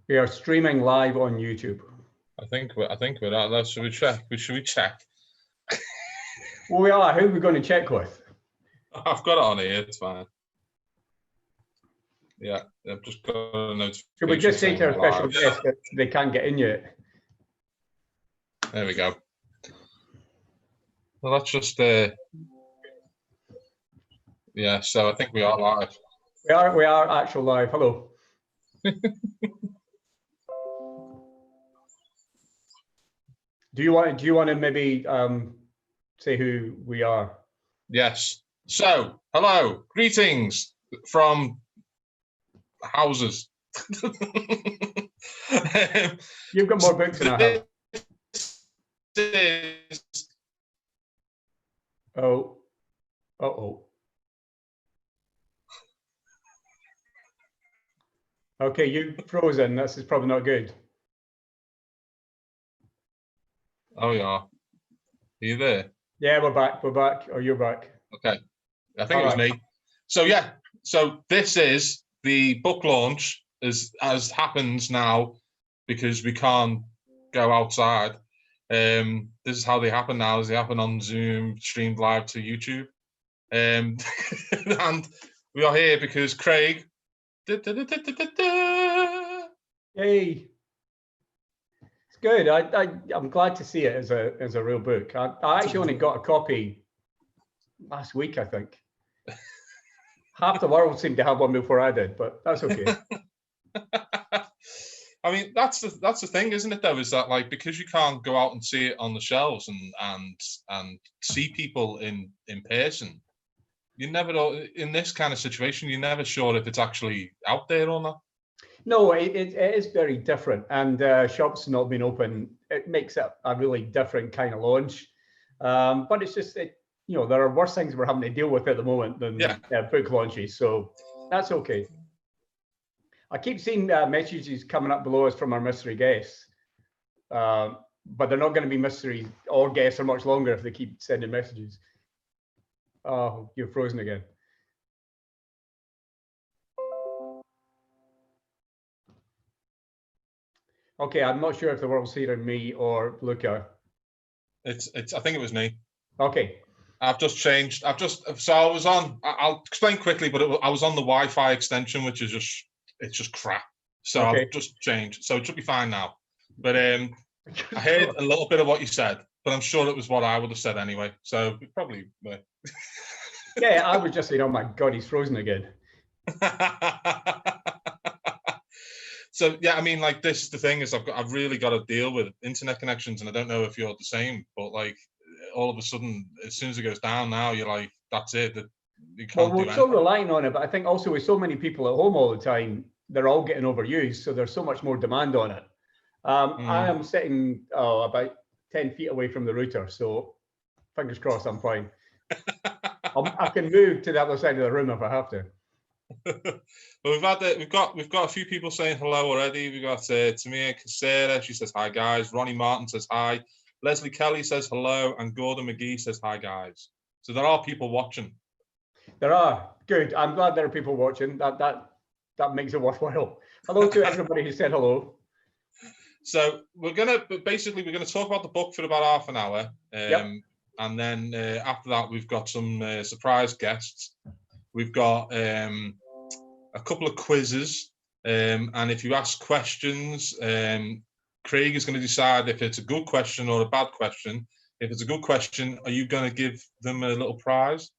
We are streaming live on YouTube. I think we're out. Should we check? Should we check? Well, we are. Who are we going to check with? I've got it on here. It's fine. Yeah, I've just got a notification. Should we just say to our special guest that they can't get in yet? There we go. Well, that's just yeah. So I think we are live. We are actual live. Hello. Do you want to maybe say who we are? Yes. So, hello, greetings from houses. You've got more books than I have. Oh. Uh-oh. Okay, you've frozen. This is probably not good. Oh, yeah. Are you there? Yeah, we're back. We're back. Or you're back. Okay. I think it was me. So, yeah. So this is the book launch as happens now because we can't go outside. This is how they happen now. They happen on Zoom, streamed live to YouTube. And we are here because Craig. Yay. It's good. I'm glad to see it as a real book. I actually only got a copy last week, I think. Half the world seemed to have one before I did, but that's okay. I mean, that's the thing, isn't it? Though, is that like because you can't go out and see it on the shelves and see people in person, you never know. In this kind of situation, you're never sure if it's actually out there or not. No, it is very different, and shops not being open, it makes it a really different kind of launch. But it's just that, you know, there are worse things we're having to deal with at the moment than book launches, so that's okay. I keep seeing messages coming up below us from our mystery guests, but they're not going to be mystery or guests for much longer if they keep sending messages. Oh, you're frozen again. Okay, I'm not sure if the world's hearing me or Luca. I think it was me. Okay. I've just changed. So I was on. I'll explain quickly, but I was on the Wi-Fi extension, which is just crap. So okay. I've just changed. So it should be fine now. But I heard a little bit of what you said, but I'm sure it was what I would have said anyway. So it probably. Yeah, I was just saying, oh my God, he's frozen again. So yeah, I mean, like this is the thing is I've really got to deal with internet connections, and I don't know if you're the same, but like all of a sudden, as soon as it goes down, now you're like, that's it. That you can't do anything. We're so relying on it, but I think also with so many people at home all the time, they're all getting overused, so there's so much more demand on it. I am sitting about 10 feet away from the router, so fingers crossed, I'm fine. I can move to the other side of the room if I have to. Well, we've got a few people saying hello already. We've got Tamia Casera, she says hi guys. Ronnie Martin says hi. Leslie Kelly says hello, and Gordon McGee says hi guys. So there are people watching. There are. Good. I'm glad there are people watching. That makes it worthwhile. Hello to everybody who said hello. So we're gonna talk about the book for about half an hour. And then after that we've got some surprise guests. We've got a couple of quizzes, and if you ask questions, Craig is going to decide if it's a good question or a bad question. If it's a good question, are you going to give them a little prize?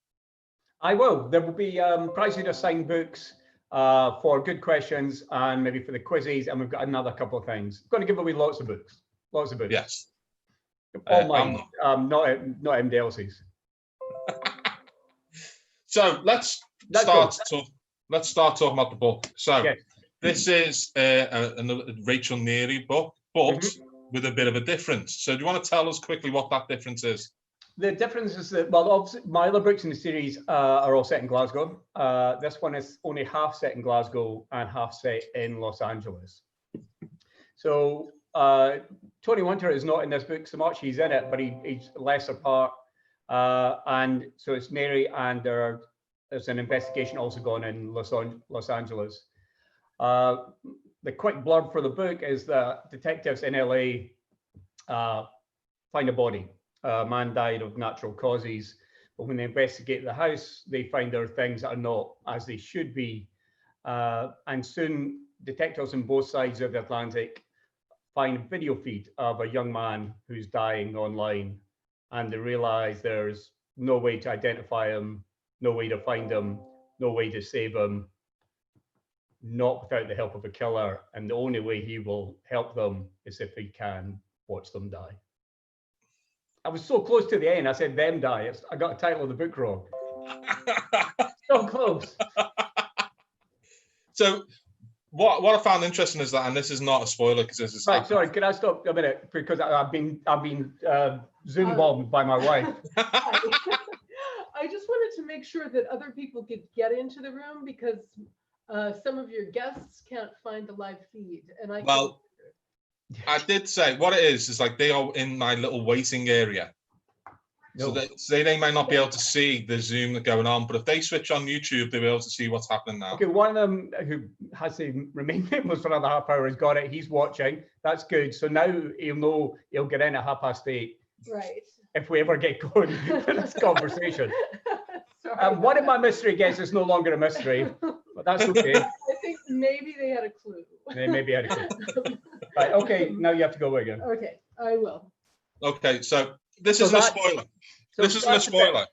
I will. There will be prizes to signed books for good questions and maybe for the quizzes, and we've got another couple of things. I'm going to give away lots of books. Lots of books. Yes. All mine, not MD Elsie's. So let's start talking about the book. So this is another Rachel Neary book, but with a bit of a difference. So do you want to tell us quickly what that difference is? The difference is that, well, obviously my other books in the series are all set in Glasgow. This one is only half set in Glasgow and half set in Los Angeles. So Tony Winter is not in this book so much. He's in it, but he's a lesser part. And so it's Mary, and there's an investigation also going in Los Angeles. the quick blurb for the book is that detectives in LA find a body. A man died of natural causes, but when they investigate the house, they find there are things that are not as they should be. And soon, detectives on both sides of the Atlantic find a video feed of a young man who's dying online, and they realize there's no way to identify him, no way to find him, no way to save him, not without the help of a killer. And the only way he will help them is if he can watch them die. I was so close to the end. I said them die. I got the title of the book wrong. So close. So what I found interesting is that, and this is not a spoiler because this is right. Sorry, can I stop a minute because I've been Zoom bombed by my wife. I just wanted to make sure that other people could get into the room because some of your guests can't find the live feed, and I did say what it is like they are in my little waiting area. No. So they might not be able to see the Zoom that's going on, but if they switch on YouTube, they'll be able to see what's happening now. Okay, one of them who has to remain nameless for another half hour has got it. He's watching. That's good. So now he'll know he'll get in at 8:30. Right. If we ever get going with this conversation. One of my mystery guests is no longer a mystery, but that's okay. I think maybe they had a clue. They maybe had a clue. Right, okay, now you have to go again. Okay, I will. Okay, so this isn't a spoiler. This isn't a spoiler.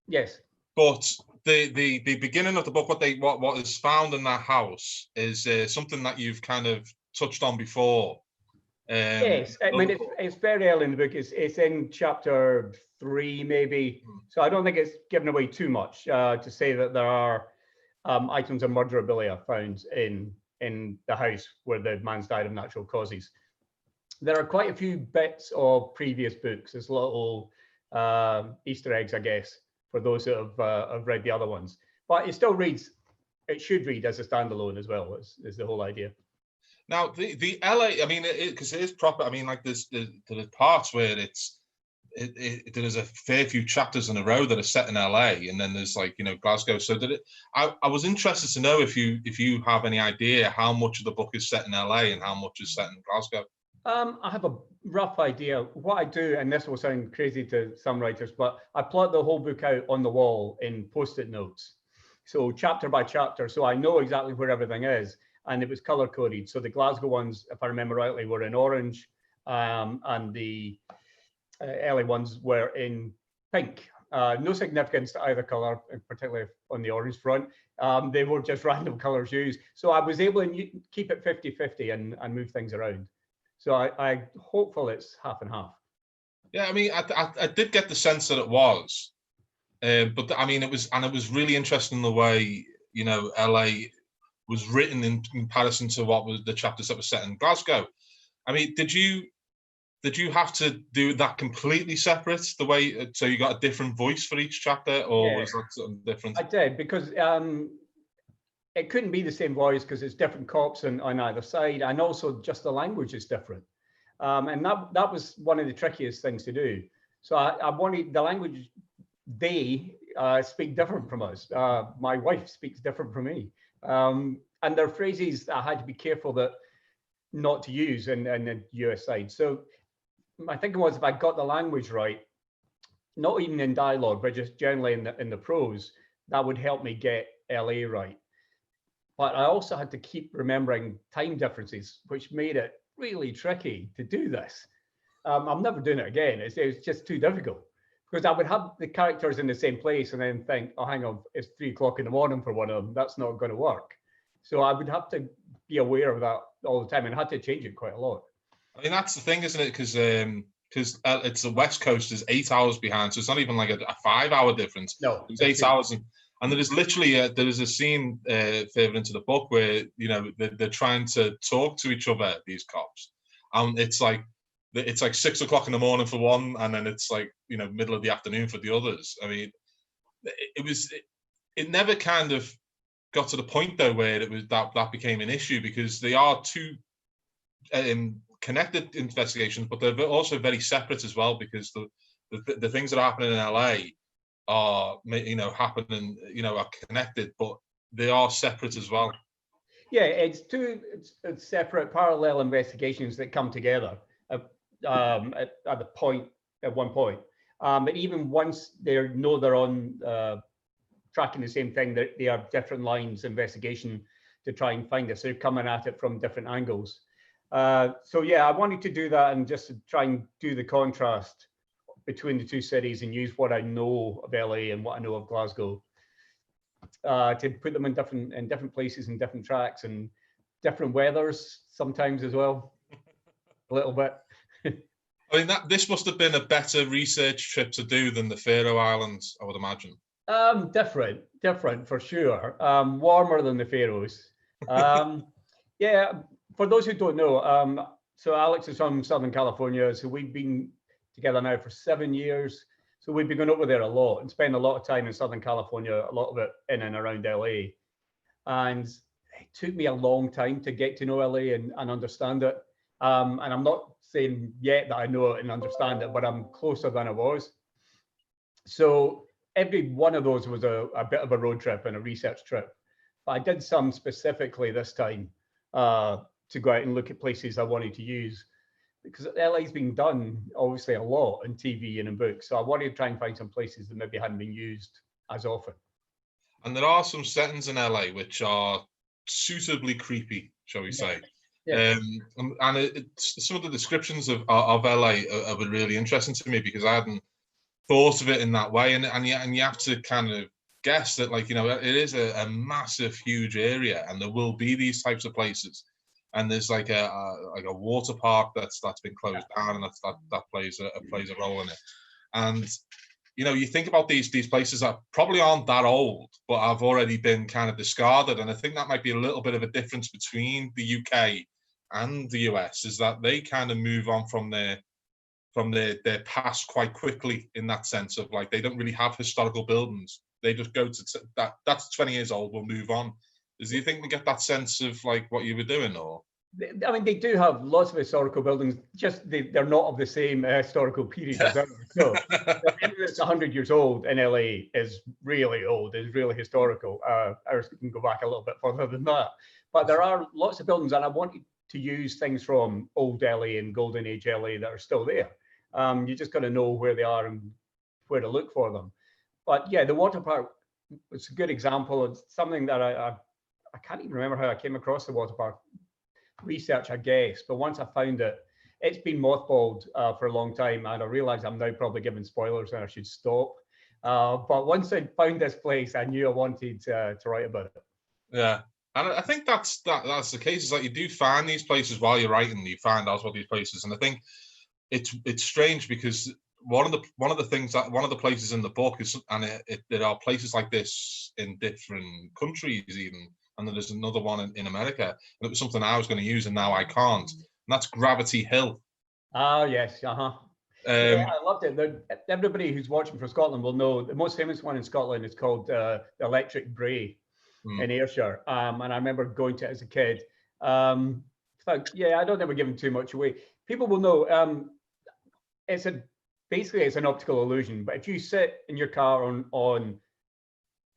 Yes. But the beginning of the book, what is found in that house is something that you've kind of touched on before. Yes, I mean it's very early in the book. It's in chapter 3 maybe, so I don't think it's given away too much to say that there are items of murderabilia found in the house where the man's died of natural causes. There are quite a few bits of previous books. There's little Easter eggs, I guess, for those that have read the other ones. But it still reads. It should read as a standalone as well. Is the whole idea. Now the LA, I mean, because it is proper. I mean, like there's parts where there's a fair few chapters in a row that are set in LA, and then there's like Glasgow. So I was interested to know if you have any idea how much of the book is set in LA and how much is set in Glasgow. I have a rough idea. What I do, and this will sound crazy to some writers, but I plot the whole book out on the wall in Post-it notes, so chapter by chapter, so I know exactly where everything is. And it was color coded. So the Glasgow ones, if I remember rightly, were in orange, and the LA ones were in pink. No significance to either color, particularly on the orange front. They were just random colors used. So I was able to keep it 50-50 and move things around. So I'm hopeful it's half and half. Yeah, I mean, I did get the sense that it was, but I mean, it was really interesting the way LA was written in comparison to what was the chapters that were set in Glasgow. I mean, did you have to do that completely separate, the way, so you got a different voice for each chapter, or was that something different? I did, because it couldn't be the same voice because it's different cops on either side, and also just the language is different. And that was one of the trickiest things to do. So I wanted the language, they speak different from us. My wife speaks different from me. And there are phrases that I had to be careful that not to use in the US side. So my thinking was, if I got the language right, not even in dialogue, but just generally in the prose, that would help me get LA right. But I also had to keep remembering time differences, which made it really tricky to do this. I'm never doing it again. It's just too difficult, because I would have the characters in the same place and then think, oh, hang on, it's 3 o'clock in the morning for one of them. That's not going to work. So I would have to be aware of that all the time, and I had to change it quite a lot. I mean, that's the thing, isn't it? Because it's the West Coast is 8 hours behind, so it's not even like a 5-hour difference. No, it's 8 hours, and there is literally there is a scene further into the book where they're trying to talk to each other, these cops, and it's like 6 o'clock in the morning for one, and then it's like middle of the afternoon for the others. I mean, it never kind of got to the point though where it was that became an issue, because they are two connected investigations, but they're also very separate as well, because the things that are happening in LA are happening, are connected, but they are separate as well. Yeah, it's two separate parallel investigations that come together at one point. But even once they know they're on tracking the same thing, they are different lines of investigation to try and find us. They're coming at it from different angles. So yeah, I wanted to do that and just to try and do the contrast between the two cities and use what I know of LA and what I know of Glasgow to put them in different places and different tracks and different weathers sometimes as well, a little bit. I mean, this must have been a better research trip to do than the Faroe Islands, I would imagine. Different for sure. Warmer than the Faroes. Yeah, for those who don't know, so Alex is from Southern California, so we've been together now for 7 years. So we've been going over there a lot and spend a lot of time in Southern California, a lot of it in and around LA. And it took me a long time to get to know LA and understand it. And I'm not saying yet that I know it and understand it, but I'm closer than I was. So every one of those was a bit of a road trip and a research trip. But I did some specifically this time to go out and look at places I wanted to use, because LA's been done obviously a lot in TV and in books. So I wanted to try and find some places that maybe hadn't been used as often. And there are some settings in LA which are suitably creepy, shall we say. Yeah. And some of the descriptions of LA are really interesting to me, because I hadn't thought of it in that way. And you have to kind of guess that, like, you know, it is a massive, huge area, and there will be these types of places. And there's like a water park that's been closed down, and that plays a role in it. And you know, you think about these places that probably aren't that old, but have already been kind of discarded. And I think that might be a little bit of a difference between the UK and the US, is that they kind of move on from their past quite quickly, in that sense of, like, they don't really have historical buildings. They just go to that's 20 years old, we'll move on. Do you think they get that sense of like what you were doing, or? I mean, they do have lots of historical buildings, just they're not of the same historical period as ours. So it's 100 years old in LA is really old, is really historical. Ours can go back a little bit further than that. But there are lots of buildings, and I wanted to use things from old LA and golden age LA that are still there. You just got to know where they are and where to look for them. But yeah, the water park was a good example. It's something that I can't even remember how I came across the water park. Research, I guess, but once I found it, it's been mothballed for a long time, and I realize I'm now probably giving spoilers and I should stop. But once I found this place, I knew I wanted to write about it. Yeah, and I think that's the case. Is that you do find these places while you're writing. You find out about these places, and I think it's strange, because one of the places in the book is, and there are places like this in different countries even. And then there's another one in America, and it was something I was going to use, and now I can't. And that's Gravity Hill. Oh yes, yeah, I loved it. Everybody who's watching from Scotland will know the most famous one in Scotland is called the Electric Brae in Ayrshire. And I remember going to it as a kid. Yeah, I don't ever give them too much away. People will know. Basically it's an optical illusion. But if you sit in your car on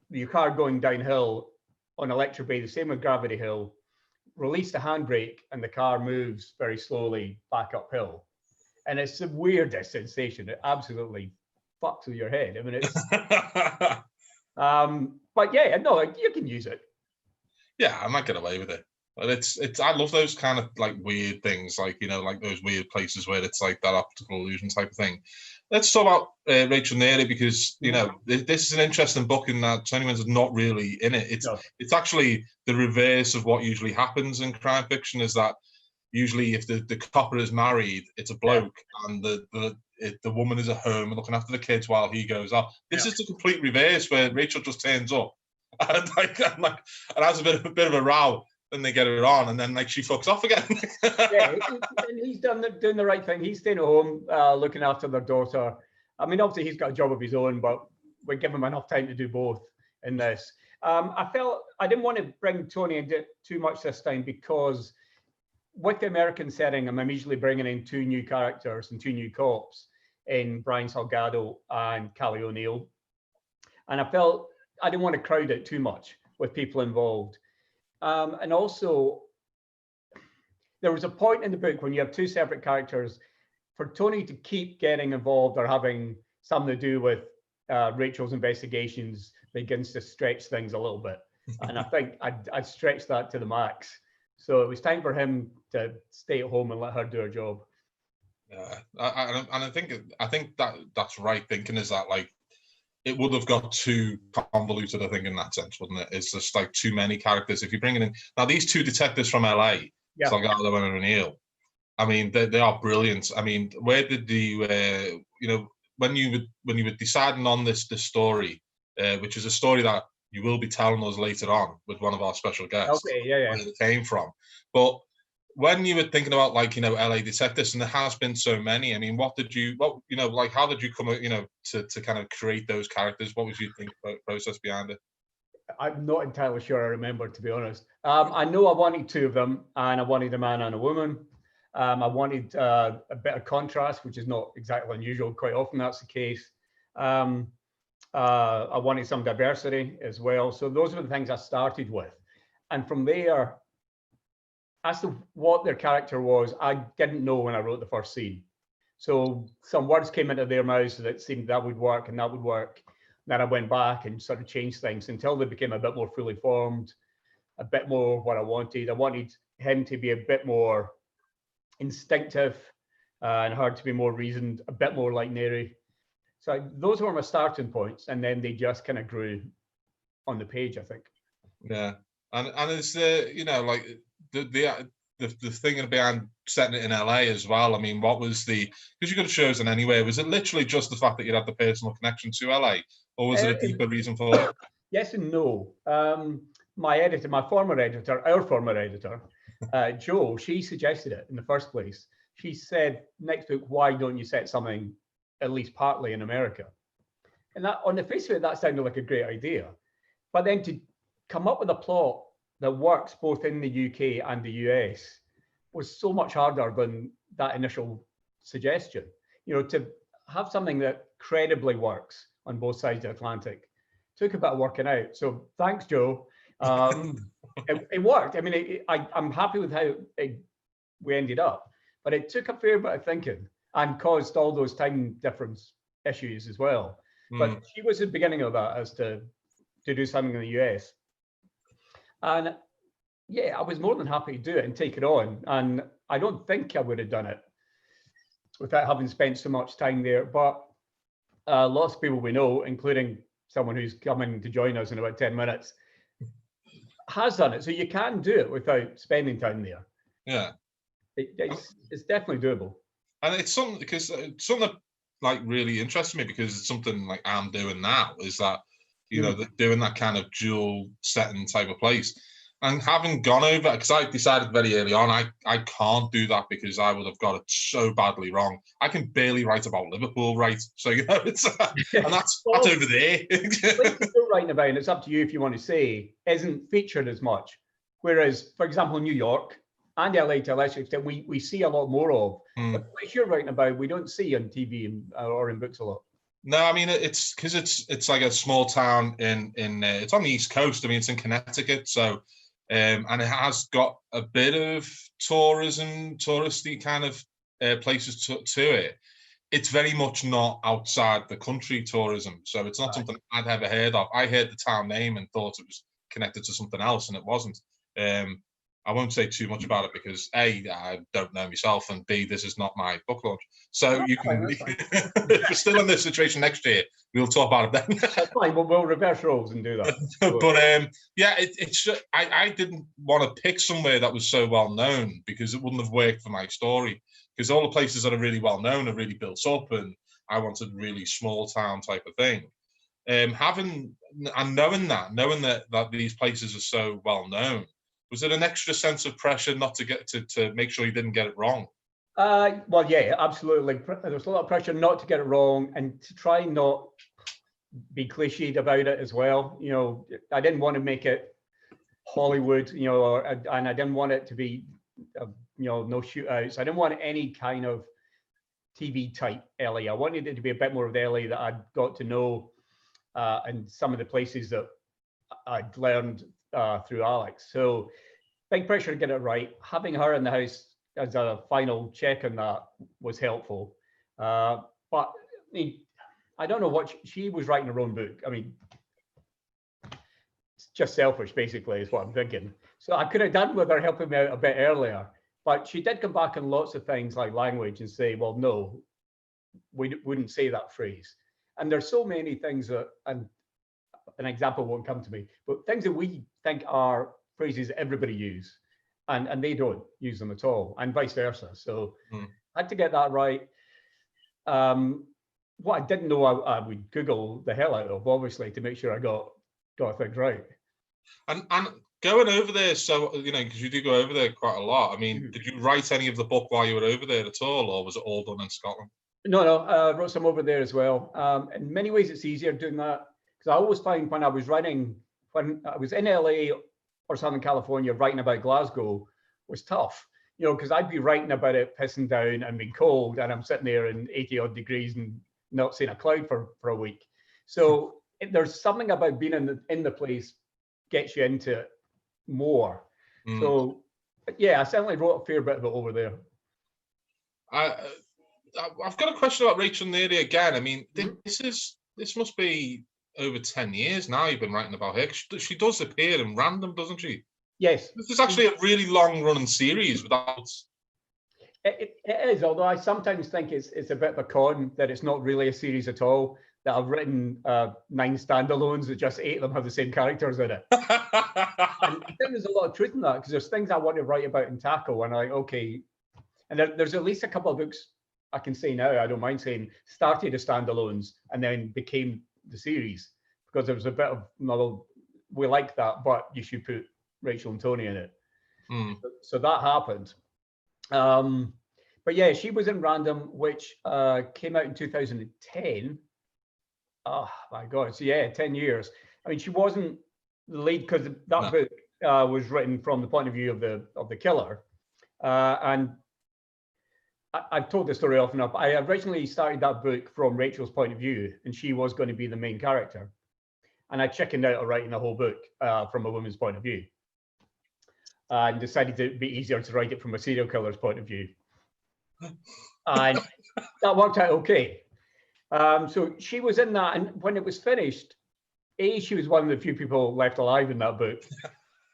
your car going downhill on Electric Brae, the same with Gravity Hill, release the handbrake and the car moves very slowly back uphill. And it's the weirdest sensation. It absolutely fucks with your head. I mean, it's, but yeah, no, you can use it. Yeah, I might get away with it. But it's I love those kind of like weird things, like, you know, like those weird places where it's like that optical illusion type of thing. Let's talk about Rachel Neary, because, you know, this is an interesting book in that Tony Wins is not really in it. It's actually the reverse of what usually happens in crime fiction, is that usually if the copper is married, it's a bloke, and the woman is at home looking after the kids while he goes off. This is the complete reverse, where Rachel just turns up and has a bit of a row. Then they get her on, and then like she fucks off again. And he's doing the right thing. He's staying at home, looking after their daughter. I mean, obviously he's got a job of his own, but we give him enough time to do both in this. I felt I didn't want to bring Tony into too much this time, because with the American setting, I'm immediately bringing in two new characters and two new cops in Brian Salgado and Callie O'Neill. And I felt I didn't want to crowd it too much with people involved. And also, there was a point in the book when you have two separate characters, for Tony to keep getting involved or having something to do with Rachel's investigations begins to stretch things a little bit. And I think I'd stretched that to the max. So it was time for him to stay at home and let her do her job. Yeah, I think that's right thinking, is that like it would have got too convoluted, I think, in that sense, wouldn't it? It's just like too many characters. If you're bringing in now these two detectives from LA, Yeah. Salgado and O'Neill, I mean, they are brilliant. I mean, where did the when you were deciding on this story, which is a story that you will be telling us later on with one of our special guests, okay, yeah, where it came from. But when you were thinking about LA detectives, and there has been so many, I mean, how did you come to kind of create those characters? What was your process behind it? I'm not entirely sure I remember, to be honest. I know I wanted two of them, and I wanted a man and a woman. I wanted a bit of contrast, which is not exactly unusual. Quite often that's the case. I wanted some diversity as well. So those were the things I started with. And from there, as to what their character was, I didn't know when I wrote the first scene. So some words came into their mouths that seemed that would work and that would work. Then I went back and sort of changed things until they became a bit more fully formed, a bit more what I wanted. I wanted him to be a bit more instinctive and her to be more reasoned, a bit more like Neri. So those were my starting points, and then they just kind of grew on the page, I think. Yeah, and it's the thing behind setting it in LA as well. I mean, what was because you could have chosen anywhere. Was it literally just the fact that you had the personal connection to LA, or was there a deeper reason for it? Yes and no. My former editor, Jo, she suggested it in the first place. She said, next book, why don't you set something at least partly in America? And that, on the face of it, that sounded like a great idea. But then to come up with a plot that works both in the UK and the US was so much harder than that initial suggestion. To have something that credibly works on both sides of the Atlantic took a bit of working out. So thanks, Jo. It worked. I mean, I'm happy with how we ended up, but it took a fair bit of thinking and caused all those time difference issues as well. But she was the beginning of that, as to do something in the US. And yeah, I was more than happy to do it and take it on. And I don't think I would have done it without having spent so much time there. But lots of people we know, including someone who's coming to join us in about 10 minutes, has done it. So you can do it without spending time there. Yeah. It's definitely doable. And it's something that like really interests me, because it's something like I'm doing now, is that doing that kind of dual setting type of place, and having gone over, because I decided very early on I can't do that, because I would have got it so badly wrong. I can barely write about Liverpool right, so it's and that's over there. What you're writing about, and it's up to you if you want to say, isn't featured as much, whereas, for example, New York and LA to a lesser extent, we see a lot more of. But the place you're writing about, we don't see on TV or in books a lot. No, I mean, it's because it's like a small town in it's on the East Coast. I mean, it's in Connecticut, so and it has got a bit of touristy kind of places to it. It's very much not outside the country tourism, so it's not something I'd ever heard of. I heard the town name and thought it was connected to something else, and it wasn't. I won't say too much about it because A, I don't know myself, and B, this is not my book launch. So you can, if we're still in this situation next year, we'll talk about it then. That's fine, we'll reverse roles and do that. But yeah, I didn't want to pick somewhere that was so well known, because it wouldn't have worked for my story. Because all the places that are really well known are really built up, and I wanted really small town type of thing. Knowing that these places are so well known, was it an extra sense of pressure not to get to make sure you didn't get it wrong? Well, yeah, absolutely. There's a lot of pressure not to get it wrong, and to try not be cliched about it as well. I didn't want to make it Hollywood, and I didn't want it to be, no shootouts. I didn't want any kind of TV type LA. I wanted it to be a bit more of the LA that I'd got to know, and some of the places that I'd learned through Alex. So big pressure to get it right. Having her in the house as a final check on that was helpful. But I mean, I don't know what she was writing her own book. I mean, it's just selfish, basically, is what I'm thinking. So I could have done with her helping me out a bit earlier, but she did come back on lots of things like language and say, well, no, we wouldn't say that phrase. And there's so many things that, and an example won't come to me, but things that we think are phrases that everybody use, and they don't use them at all, and vice versa. So I had to get that right. What I didn't know, I would Google the hell out of, obviously, to make sure I got things right. And going over there, so, you know, because you do go over there quite a lot. I mean, did you write any of the book while you were over there at all, or was it all done in Scotland? No, I wrote some over there as well. In many ways, it's easier doing that, because I always find when I was in LA or Southern California, writing about Glasgow was tough, you know, because I'd be writing about it pissing down and being cold, and I'm sitting there in 80 odd degrees and not seeing a cloud for a week. So there's something about being in the place gets you into it more. So yeah, I certainly wrote a fair bit of it over there. I've got a question about Rachel Neary again. I mean, this must be over 10 years now you've been writing about her. She does appear in random, doesn't she? Yes. This is actually a really long running series without... It is, although I sometimes think it's a bit of a con that it's not really a series at all, that I've written 9 standalones that just 8 of them have the same characters in it. And I think there's a lot of truth in that, because there's things I want to write about and tackle, and okay. And there's at least a couple of books I can say now, I don't mind saying, started as standalones and then became the series, because there was a bit of, well, we like that, but you should put Rachel and Tony in it. So that happened. But yeah, she was in Random, which came out in 2010. Oh my God, so yeah, 10 years. I mean, she wasn't the lead, because that book was written from the point of view of the killer. And I've told this story often enough. I originally started that book from Rachel's point of view, and she was going to be the main character. And I chickened out of writing the whole book from a woman's point of view, and decided it'd be easier to write it from a serial killer's point of view. And that worked out okay. So she was in that, and when it was finished, she was one of the few people left alive in that book.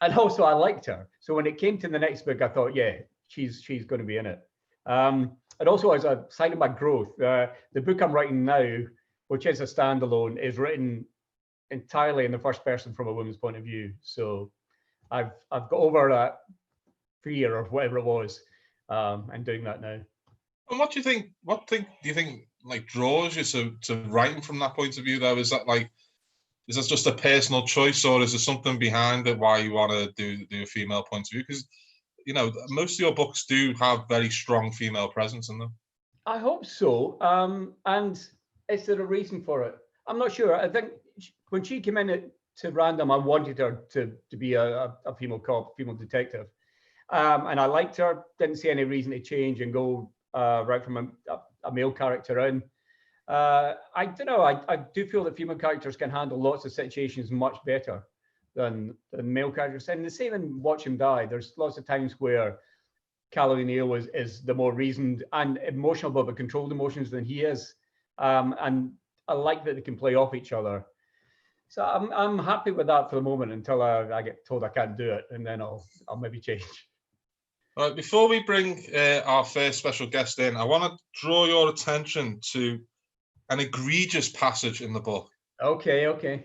And also I liked her. So when it came to the next book, I thought, yeah, she's going to be in it. And also, as a sign of my growth, the book I'm writing now, which is a standalone, is written entirely in the first person from a woman's point of view. So I've got over that fear or whatever it was, and doing that now. And what do you think? Do you think like draws you to writing from that point of view? Though, is that just a personal choice, or is there something behind it why you want to do a female point of view? Because, you know, most of your books do have very strong female presence in them. I hope so. And is there a reason for it? I'm not sure. I think when she came in to Random, I wanted her to be a female cop, female detective. And I liked her, didn't see any reason to change and go right from a male character in. I don't know, I do feel that female characters can handle lots of situations much better than male characters. And the same in Watch Him Die. There's lots of times where Cal O'Neill is the more reasoned and emotional, but the controlled emotions than he is. And I like that they can play off each other. So I'm happy with that for the moment until I get told I can't do it, and then I'll maybe change. All right, before we bring our first special guest in, I want to draw your attention to an egregious passage in the book. Okay.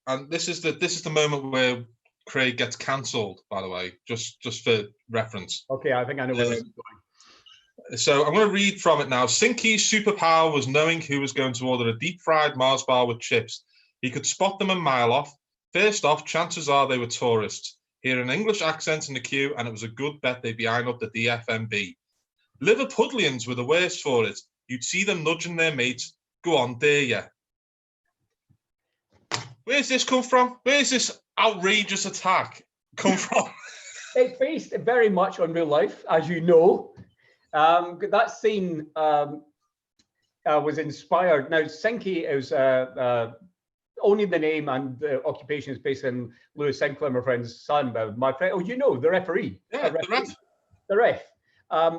And this is the moment where Craig gets cancelled, by the way, just for reference. Okay, I think I know where this is going. So I'm going to read from it now. Sinky's superpower was knowing who was going to order a deep-fried Mars bar with chips. He could spot them a mile off. First off, chances are they were tourists. Hear an English accent in the queue, and it was a good bet they'd be eyeing up the DFMB. Liverpudlians were the worst for it. You'd see them nudging their mates. Go on, dare ya. Where's this come from? Where's this outrageous attack come from? It's based very much on real life, as you know. That scene was inspired. Now, Sinky is only the name and the occupation is based on Lewis Sinclair, my friend's son, but my friend, the referee. Yeah, the ref. The ref.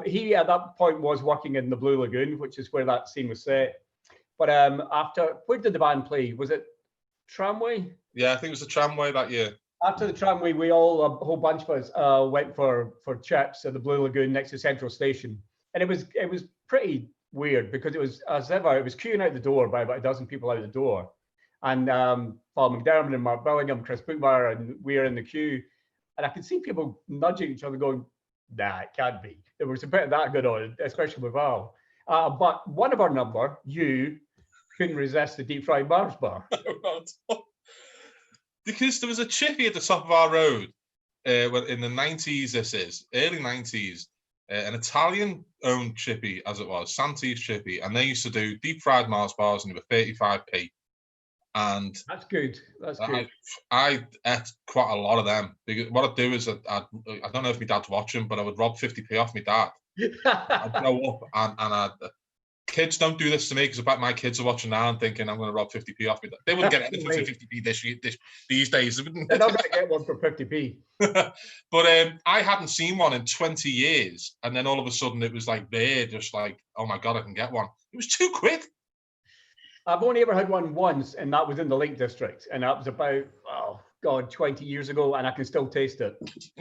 He at that point was working in the Blue Lagoon, which is where that scene was set. But where did the band play? Was it Tramway? Yeah, I think it was the Tramway that year. After the Tramway, we all, a whole bunch of us, went for chips at the Blue Lagoon next to Central Station. And it was pretty weird because it was, as ever, it was queuing out the door by about a dozen people out the door. And Paul McDermott and Mark Billingham, Chris Bookmeyer, and we were in the queue. And I could see people nudging each other going, nah, it can't be. There was a bit of that going on, especially with Val. But one of our number, you couldn't resist the deep fried Mars bar. Because there was a chippy at the top of our road in the 90s, early 90s, an Italian-owned chippy, as it was, Santi's chippy, and they used to do deep fried Mars bars and they were 35p. And that's good. That's good. I ate quite a lot of them because what I'd do is I don't know if my dad's watching, but I would rob 50p off my dad. I'd go up and kids don't do this to me because about my kids are watching now and thinking I'm going to rob 50p off me. They wouldn't get anything for 50p these days. They're not going to get one for 50p. But I hadn't seen one in 20 years, and then all of a sudden it was like there, just like, oh my god, I can get one. It was £2. I've only ever had one once, and that was in the Lake District, and that was about 20 years ago, and I can still taste it. It's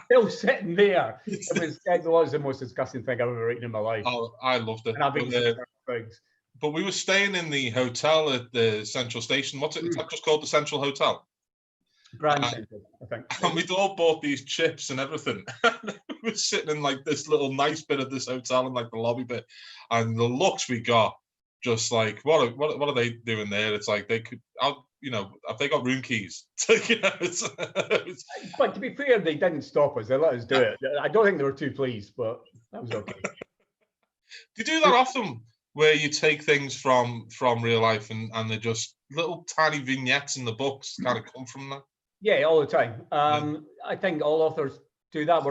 still sitting there. It was the most disgusting thing I've ever eaten in my life. Oh, I loved it. And I've been but we were staying in the hotel at the Central Station. What's it? Is that just called the Central Hotel? Grand Central, I think. And we'd all bought these chips and everything. We were sitting in like this little nice bit of this hotel in like the lobby bit, and the looks we got, just like what are they doing there? It's like they could, have they got room keys? But to be fair, they didn't stop us. They let us do it. I don't think they were too pleased, but that was okay. Do you do that often, where you take things from real life and they're just little tiny vignettes in the books kind of come from that? Yeah, all the time. I think all authors do that.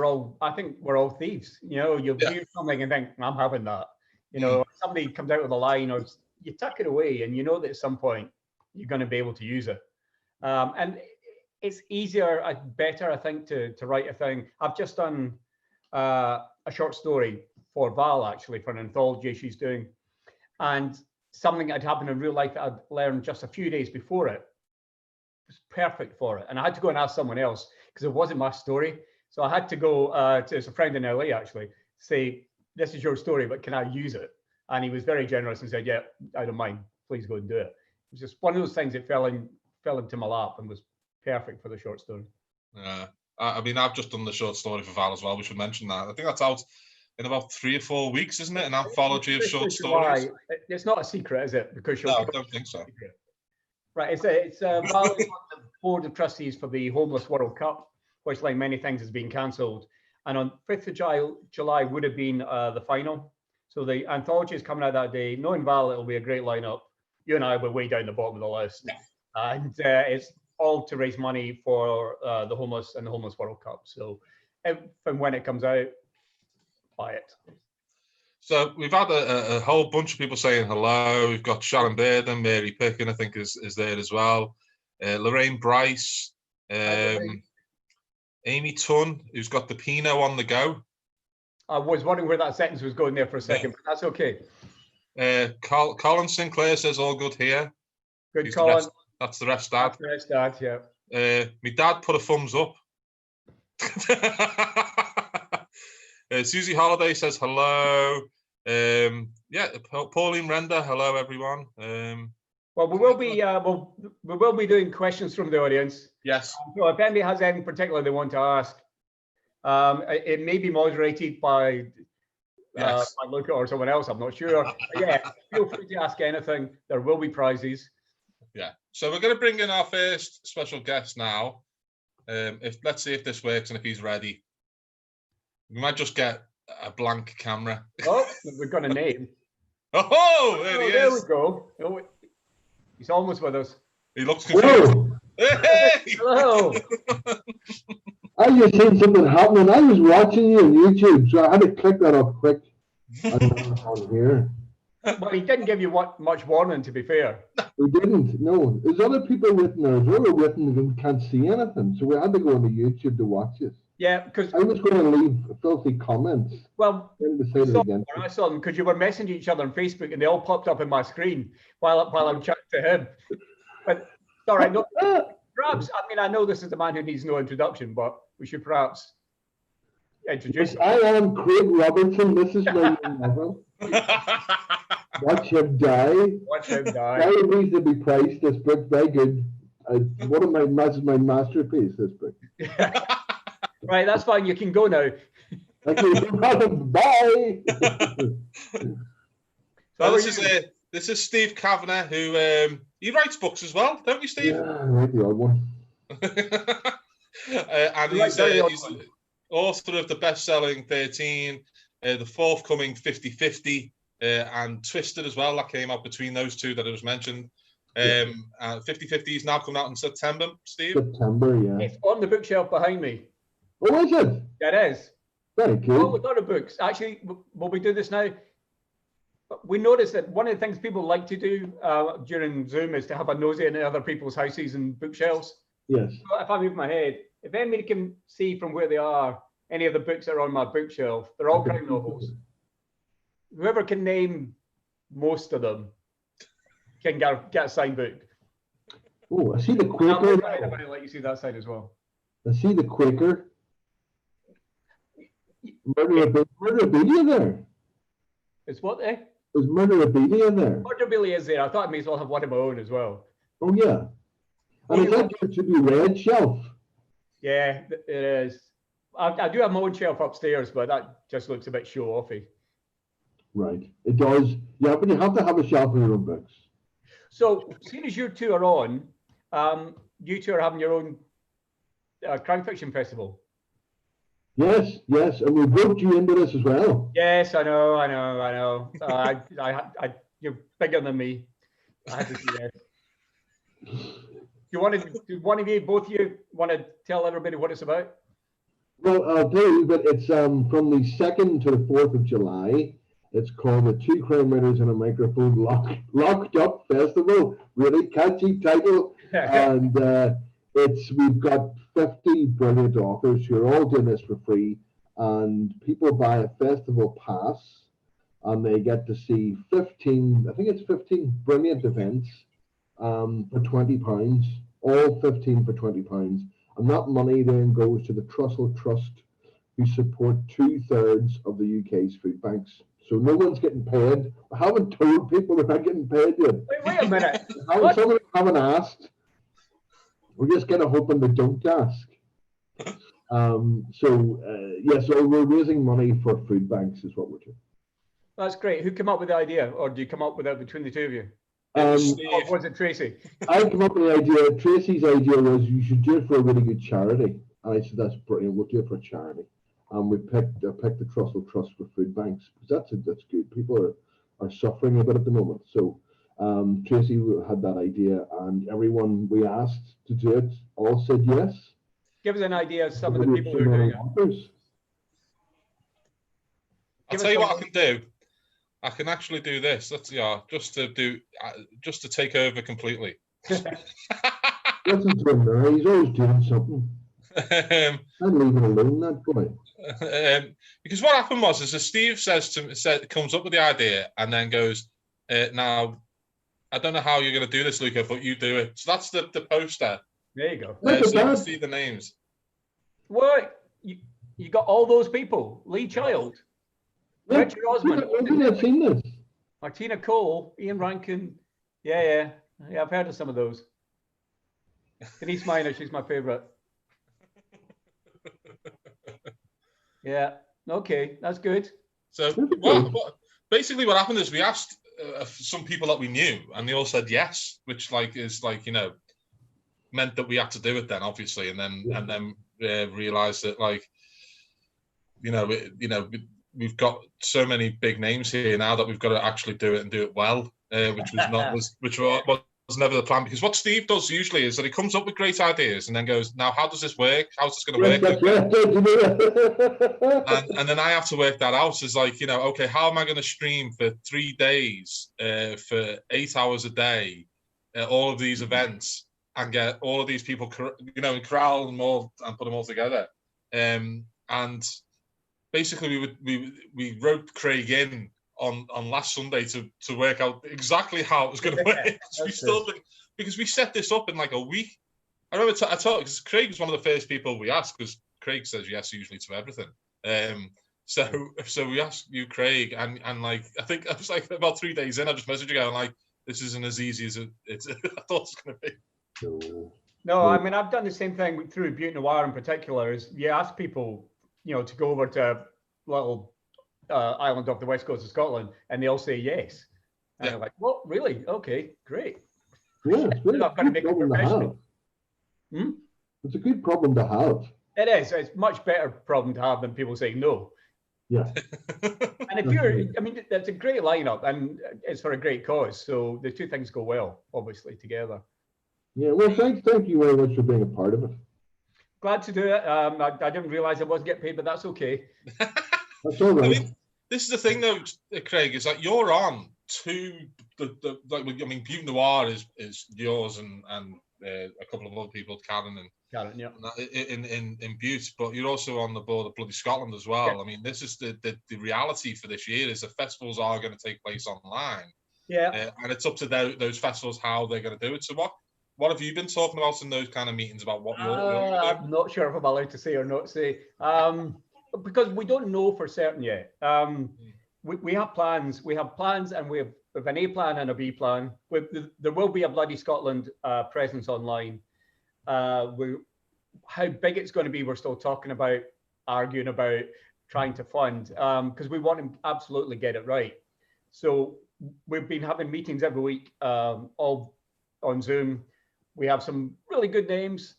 I think we're all thieves. You view something and think, I'm having that. Somebody comes out with a line, or you tuck it away, and you know that at some point you're going to be able to use it. And it's easier, better, I think, to write a thing. I've just done a short story for Val, actually, for an anthology she's doing. And something that had happened in real life that I'd learned just a few days before it was perfect for it. And I had to go and ask someone else because it wasn't my story. So I had to go to a friend in LA, actually, say, this is your story, but can I use it? And he was very generous and said, yeah, I don't mind. Please go and do it. It was just one of those things that fell into my lap and was perfect for the short story. I mean, I've just done the short story for Val as well. We should mention that. I think that's out in about 3 or 4 weeks, isn't it? An anthology of short stories. It's not a secret, is it? Because no, I don't think so. Right. It's Val is on the board of trustees for the Homeless World Cup, which, like many things, has been cancelled. And on 5th of July would have been the final. So the anthology is coming out that day. Knowing Val, it'll be a great lineup. You and I were way down the bottom of the list. Yeah. And it's all to raise money for the homeless and the Homeless World Cup. So if and when it comes out, buy it. So we've had a whole bunch of people saying hello. We've got Sharon Burden, Mary Picken, I think is there as well. Lorraine Bryce. Amy Tunn, who's got the Pinot on the go. I was wondering where that sentence was going there for a second, but that's okay. Colin Sinclair says all good here. Good, Colin. That's the ref's dad. That's the ref's dad, yeah. My dad put a thumbs up. Susi Holliday says hello. Pauline Render, hello everyone. Well, we will be doing questions from the audience. Yes. So if anybody has anything particular they want to ask, it may be moderated by Luca or someone else. I'm not sure. But yeah, feel free to ask anything. There will be prizes. Yeah. So we're going to bring in our first special guest now. Let's see if this works and if he's ready. We might just get a blank camera. Oh, we've got a name. Oh, there he is. There we go. Oh, he's almost with us. He looks confused. Hey! Hello. I just seen something happening. I was watching you on YouTube, so I had to click that off quick. I don't know how to hear. Well, he didn't give you much warning, to be fair. We didn't. No, there's other people written there. As well, written and can't see anything, so we had to go on the YouTube to watch it. Yeah, because I was going to leave filthy comments. well, Then decided against it. I saw them because you were messaging each other on Facebook, and they all popped up on my screen while I'm chatting to him. But all right, no, perhaps I know this is a man who needs no introduction, but we should perhaps introduce him. I am Craig Robertson. This is my new novel. Watch him die. Watch him die. Very reasonably priced. This book, very good. One of my masterpiece. This book. Right, that's fine. You can go now. Thank you. Bye. So this is Steve Cavanagh, who he writes books as well, don't you, Steve? Yeah, I write the odd one. And he's author of the best-selling 13, the forthcoming 50/50, and Twisted as well. That came out between those two that I was mentioned. 50/50 is now coming out in September, Steve. September, yeah. It's on the bookshelf behind me. Oh, is it? It is. Very All cool. the other books. Actually, will we do this now? We noticed that one of the things people like to do during Zoom is to have a nosy into other people's houses and bookshelves. Yes. So if I move my head, if anybody can see from where they are, any of the books that are on my bookshelf, they're all crime novels. Whoever can name most of them can get a signed book. Oh, I see the I'll Quaker. let you see that side as well. I see the Quaker. Murderabilia there. It's what, eh? There's Murderabilia there. Murderabilia is there. I thought I may as well have one of my own as well. Oh, yeah. And is that going to be red shelf? Yeah, it is. I do have my own shelf upstairs, but that just looks a bit show-offy. Right. It does. Yeah, but you have to have a shelf for your own books. So, seeing as you two are on, you two are having your own crime fiction festival. Yes, yes. And we roped you into this as well. Yes, I know. You're bigger than me. I had to see that. Both of you want to tell everybody what it's about? Well, I'll tell you, but it's from the 2nd to the 4th of July. It's called the Two Crime Writers and a Microphone Locked Up Festival. Really catchy title. And we've got 50 brilliant authors who are all doing this for free. And people buy a festival pass and they get to see 15 brilliant events for £20. All 15 for £20. And that money then goes to the Trussell Trust, who support 2/3 of the UK's food banks. So no one's getting paid. I haven't told people they're not getting paid yet. Wait a minute. Some of them haven't asked. We're just kind of hoping they don't ask. So we're raising money for food banks is what we're doing. That's great. Who came up with the idea? Or do you come up with it between the two of you? Or was it Tracy? I came up with the idea. Tracy's idea was you should do it for a really good charity. And I said, that's brilliant. We'll do it for charity. And I picked the Trussell Trust for food banks because that's good. People are suffering a bit at the moment. So Tracy had that idea, and everyone we asked to do it all said yes. Give us an idea of some of the people who are doing it. I'll tell you what I can do. I can actually do this. That's just to take over completely. Listen to him now. He's always doing something. I'd leave it alone, that boy. Because what happened was, Steve comes up with the idea and then goes, "Now, I don't know how you're going to do this, Luca, but you do it." So that's the poster. There you go. So you can see the names. What? You got all those people? Lee Child, Richard Osman, I've seen this. Martina Cole, Ian Rankin. Yeah, I've heard of some of those. Denise Miner, she's my favourite. Yeah. Okay, that's good. So basically what happened is we asked some people that we knew, and they all said yes, which meant that we had to do it then, obviously, and then realized that we've got so many big names here now that we've got to actually do it and do it well, which was never the plan, because what Steve does usually is that he comes up with great ideas and then goes, now, how does this work? How's this going to work? And then I have to work that out. It's like, okay, how am I going to stream for 3 days, for 8 hours a day, all of these events, and get all of these people, and corral them all and put them all together. And basically we wrote Craig in on last Sunday to work out exactly how it was going to work. Because we set this up in like a week. I remember I told, because Craig was one of the first people we asked, because Craig says yes usually to everything. So we asked you, Craig, and like I think I was like about 3 days in, I just messaged you going like, this isn't as easy as I thought it was going to be. No, I mean, I've done the same thing through Butte Noir in particular. Is you ask people, to go over to a little island off the west coast of Scotland, and they all say yes. And they're like, "Well, really? Okay, great." Yeah, it's really I've got to make it professional. It's a good problem to have. It is. It's a much better problem to have than people saying no. Yeah. And if that's a great lineup, and it's for a great cause. So the two things go well, obviously, together. Yeah. Well, thank you very much for being a part of it. Glad to do it. I didn't realize I wasn't getting paid, but that's okay. That's all right. I mean, this is the thing, though, Craig, is that you're on to Butte Noir is yours and a couple of other people, Cavanagh in Butte, but you're also on the board of Bloody Scotland as well. Yeah. I mean, this is the reality for this year is the festivals are going to take place online. Yeah. And it's up to those festivals how they're going to do it. So what have you been talking about in those kind of meetings about what you're doing? I'm not sure if I'm allowed to say or not say, because we don't know for certain yet. We have plans. We have plans, and we have an A plan and a B plan. There will be a Bloody Scotland presence online. How big it's going to be, we're still talking about, arguing about, trying to fund, because we want to absolutely get it right. So we've been having meetings every week, all on Zoom. We have some really good names.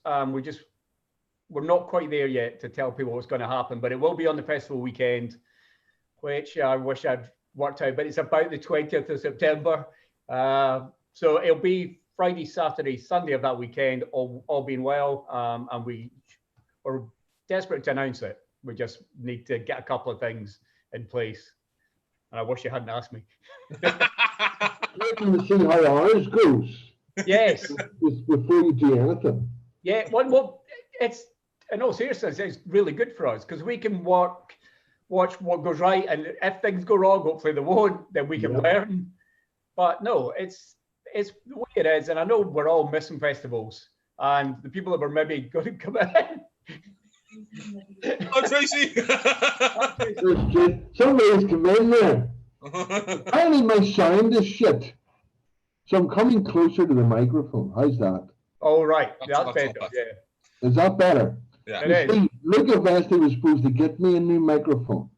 We're not quite there yet to tell people what's going to happen, but it will be on the festival weekend, which I wish I'd worked out, but it's about the 20th of September. So it'll be Friday, Saturday, Sunday of that weekend, all being well. And we're desperate to announce it. We just need to get a couple of things in place. And I wish you hadn't asked me. Waiting to see how ours goes. Yes. Before you do anything. Yeah, well, it's, in all seriousness, it's really good for us because we can watch what goes right, and if things go wrong, hopefully they won't, then we can learn. But no, it's the way it is, and I know we're all missing festivals, and the people that were maybe going to come in. Oh, Tracy! Somebody's come in there. Apparently my sound is shit. So I'm coming closer to the microphone. How's that? Oh, right. That's better. Yeah. Is that better? Yeah. It is. Luca Veste was supposed to get me a new microphone,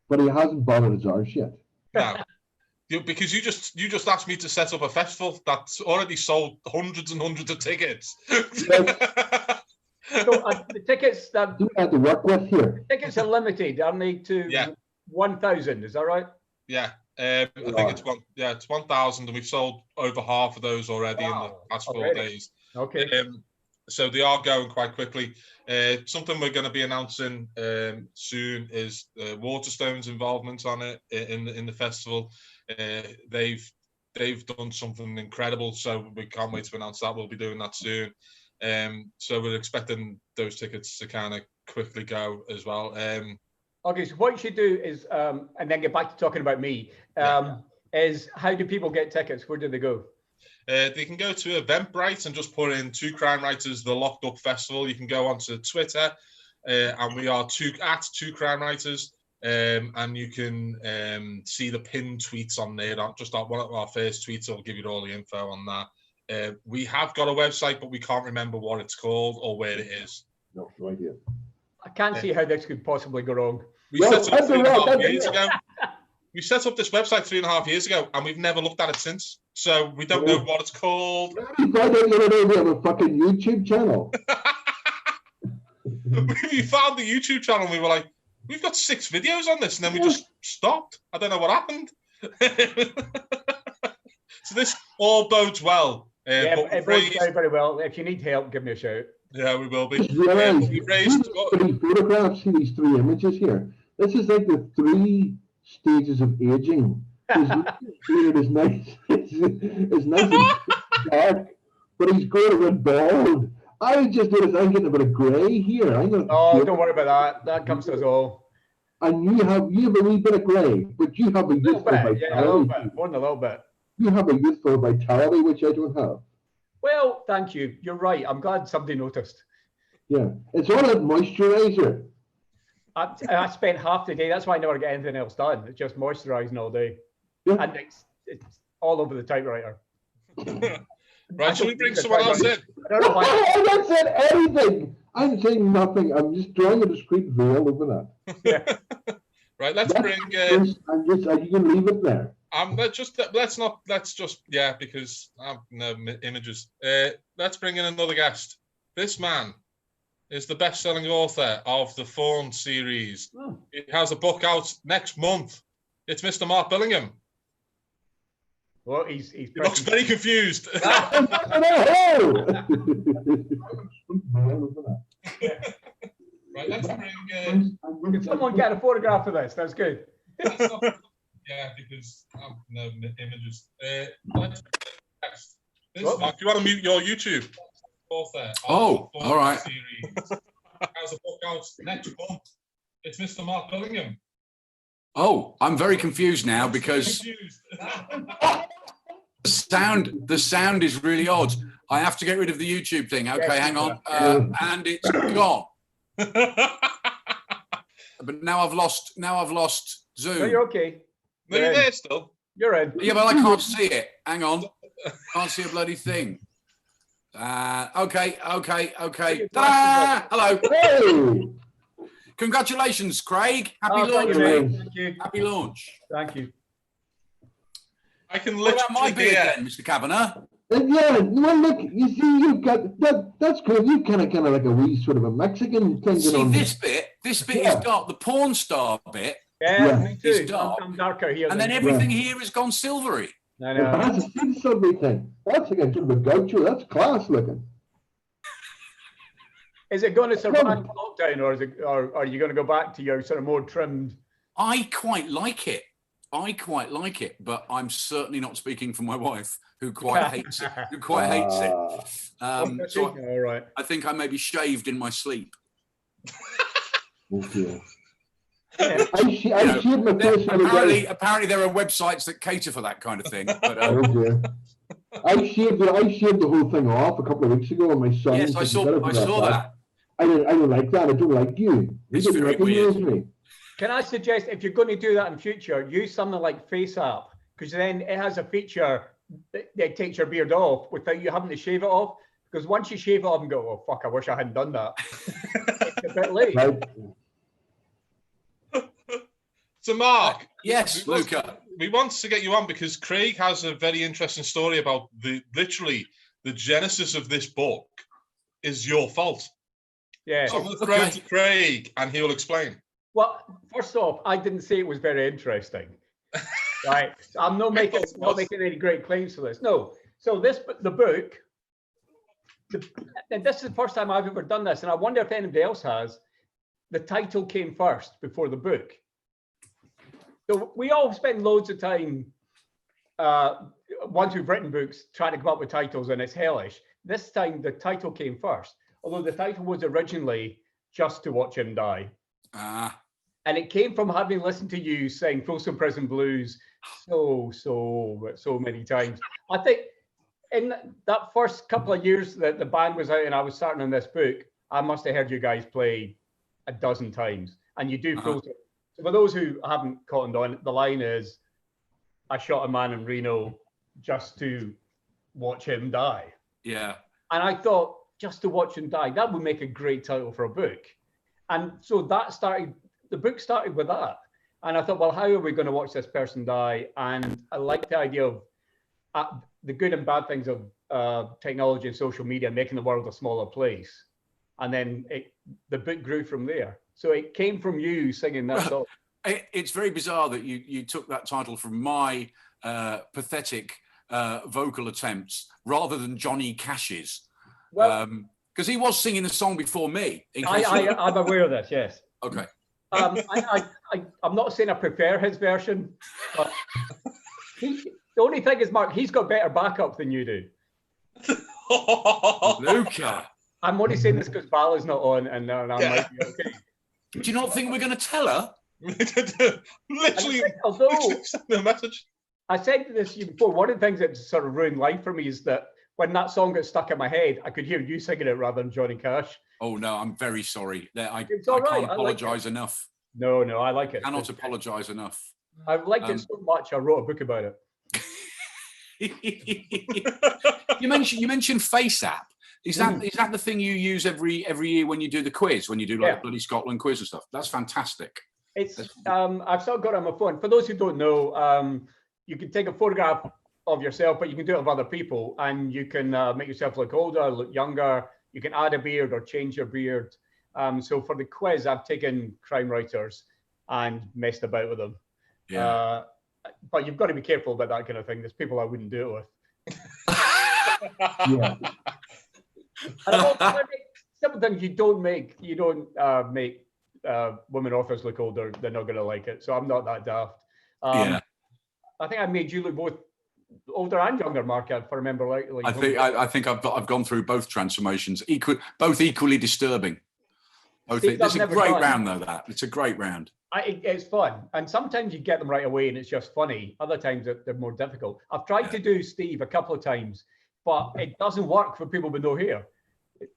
but he hasn't bought it as ours yet. No. Because you just asked me to set up a festival that's already sold hundreds and hundreds of tickets. So the tickets that you have to work with here. Tickets are limited, aren't they? To 1,000. Is that right? Yeah. I think it's 1,000, and we've sold over half of those already in the past 4 days. Okay. So they are going quite quickly. Something we're going to be announcing soon is Waterstone's involvement on it in the festival. They've done something incredible, so we can't wait to announce that. We'll be doing that soon. So we're expecting those tickets to kind of quickly go as well. Okay, so what you should do is, and then get back to talking about me, is how do people get tickets? Where do they go? They can go to Eventbrite and just put in Two Crime Writers, the Locked Up Festival. You can go onto Twitter, and we are at Two Crime Writers, and you can see the pinned tweets on there. Just one of our first tweets will give you all the info on that. We have got a website, but we can't remember what it's called or where it is. No idea. I can't see how this could possibly go wrong. We set up 3.5 years ago. We set up this website 3.5 years ago, and we've never looked at it since. So we don't know what it's called. We have a fucking YouTube channel. We found the YouTube channel, and we were like, we've got 6 videos on this, and then we just stopped. I don't know what happened. So this all bodes well. Yeah, but it bodes very, very well. If you need help, give me a shout. Yeah, we will be. We've raised three photographs, see these three images here. This is like the 3 stages of aging. It is nice. It's nice and dark, but he's going a bit bald. I just noticed I'm getting a bit of grey here. Oh, don't worry about that. That comes to us all. And you have a wee bit of grey, but you have a youthful vitality. Yeah, a little bit, more than a little bit. You have a youthful vitality, which I don't have. Well, thank you. You're right. I'm glad somebody noticed. Yeah, it's all that moisturizer. I spent half the day. That's why I never get anything else done. It's just moisturising all day, and it's all over the typewriter. Right, shall we bring someone else in? I haven't said anything. I'm saying nothing. I'm just drawing a discreet veil over that. Yeah. Right, let's bring. You can leave it there. Let's just because I have no images. Let's bring in another guest. This man is the best-selling author of the Fawn series. Oh. He has a book out next month. It's Mr. Mark Billingham. Well, he looks very confused. Right, let's bring. Can someone get a photograph of this? That's good. Yeah, because I have no images. Let's next. Mark, do you want to mute your YouTube? Author. All right. Series. Has a book out next month. It's Mr. Mark Billingham. Oh, I'm very confused now because the sound is really odd. I have to get rid of the YouTube thing. Okay, hang on. And it's gone. But now I've lost Zoom. No, you're okay. No, you're there still. You're in. Yeah, but I can't see it. Hang on. Can't see a bloody thing. Okay. Hello. Hey. Congratulations, Craig. Happy launch, mate. Thank you. Happy launch. Thank you. I can What literally about my beard then, Mr. Cavanagh? Yeah, well, look, you see, you've got that's good. You kind of like a wee sort of a Mexican thing. See, this bit is dark. The porn star bit me too. is dark. I'm darker here. And then everything here has gone silvery. I know. That's a silvery thing. That's like a sort of a gaucho. That's class looking. Is it going to survive lockdown, or are you going to go back to your sort of more trimmed? I quite like it, but I'm certainly not speaking for my wife, who quite hates it. So all right. I think I may be shaved in my sleep. Okay. I shaved my face apparently, there are websites that cater for that kind of thing. But, I shaved the whole thing off a couple of weeks ago, and my son. Yes, I saw that. I don't like that. I don't like you. It's very weird. Me. Can I suggest, if you're going to do that in future, use something like FaceApp, because then it has a feature that takes your beard off without you having to shave it off. Because once you shave it off and go, oh fuck, I wish I hadn't done that. It's a bit late. Right. So Mark, yes, Luca, we want to get you on because Craig has a very interesting story about the genesis of this book is your fault. Yeah. So I'm going to throw it to Craig and he'll explain. Well, first off, I didn't say it was very interesting. Right. So I'm not making any great claims for this. No. So the book, and this is the first time I've ever done this, and I wonder if anybody else has. The title came first before the book. So we all spend loads of time, once we've written books, trying to come up with titles, and it's hellish. This time, the title came first, although the title was originally Just to Watch Him Die. And it came from having listened to you sing Folsom Prison Blues so many times. I think in that first couple of years that the band was out and I was starting on this book, I must have heard you guys play a dozen times. And you do Folsom. So for those who haven't caught on, the line is, I shot a man in Reno just to watch him die. Yeah. And I thought, just to watch him die, that would make a great title for a book. And so the book started with that. And I thought, well, how are we going to watch this person die? And I like the idea of the good and bad things of technology and social media making the world a smaller place. And then the book grew from there. So it came from you singing that song. It's very bizarre that you took that title from my pathetic vocal attempts rather than Johnny Cash's. Well, because he was singing the song before me. I'm aware of this, yes. Okay. I'm not saying I prefer his version, but the only thing is, Mark, he's got better backup than you do. Luca. I'm only saying this because Val is not on, and I might be okay. Do you not think we're going to tell her? Literally, although send a message. I said this to you before, one of the things that sort of ruined life for me is that when that song got stuck in my head, I could hear you singing it rather than Johnny Cash. Oh no, I'm very sorry. I It's all right. can't apologise enough. No, I like it. I cannot apologise enough. I've liked it so much, I wrote a book about it. You mentioned Face App. Is that the thing you use every year when you do the quiz, when you do like bloody Scotland quiz and stuff? That's fantastic. It's I've still got it on my phone. For those who don't know, you can take a photograph of yourself, but you can do it of other people, and you can make yourself look older, look younger. You can add a beard or change your beard. So for the quiz, I've taken crime writers and messed about with them. Yeah. But you've got to be careful about that kind of thing. There's people I wouldn't do it with. Yeah. And also, some of them you don't make women authors look older. They're not going to like it. So I'm not that daft. Yeah. I think I made you look both older and younger, Mark, if I remember rightly. I think I've gone through both transformations, both equally disturbing. It's a great round though. It's a great round. It's fun, and sometimes you get them right away, and it's just funny. Other times they're more difficult. I've tried to do Steve a couple of times, but it doesn't work for people with no hair.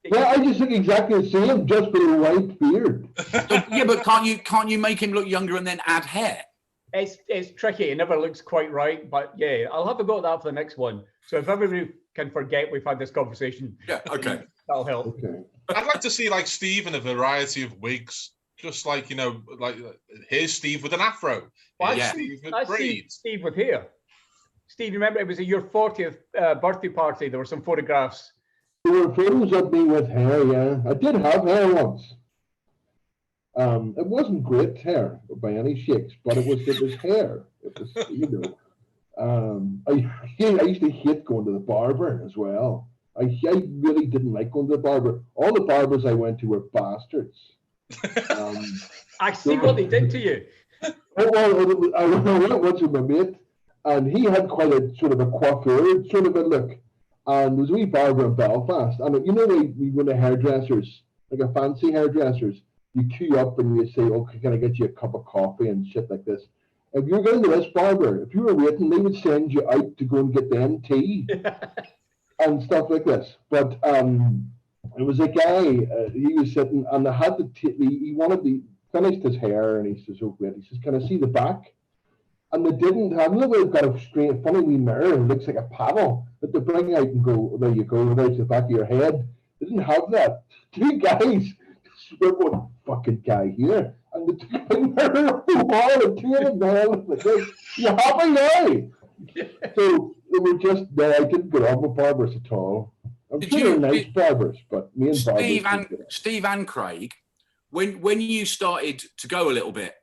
Yeah, I just look exactly the same, just with a white beard. Yeah, but can't you make him look younger and then add hair? It's tricky. It never looks quite right, but yeah, I'll have to go at that for the next one. So if everybody can forget we've had this conversation, okay, that'll help. Okay. I'd like to see like Steve in a variety of wigs, just like like here's Steve with an afro. Well, Steve with I braids. see Steve with hair. Steve, remember it was at your 40th birthday party. There were some photographs. There were photos of me with hair, yeah. I did have hair once. It wasn't great hair by any shakes, but it was hair. It was, I used to hate going to the barber as well. I really didn't like going to the barber. All the barbers I went to were bastards. I see what they did to you. Well, I went once with my mate, and he had quite a sort of a coiffeur sort of a look. And there was a wee barber in Belfast, and we went to hairdressers, like a fancy hairdressers. You queue up and you say, "Okay, can I get you a cup of coffee?" and shit like this. If you're going to this barber, if you were waiting, they would send you out to go and get them tea and stuff like this. But it was a guy. He was sitting, and I had he wanted to finish his hair, and he says, "Oh, great." He says, "Can I see the back?" And they didn't have. Look, they've got a strange, funny wee mirror. It looks like a paddle that they bring out and go. There you go. There's the back of your head. They didn't have that. Two guys. We're going, fucking guy here, and the two mirror on the wall, and two of them down like this. You happy now? So they were just. No, I didn't get on with barbers at all. I'm sure they're nice barbers, but me and Steve and Craig, when you started to go a little bit,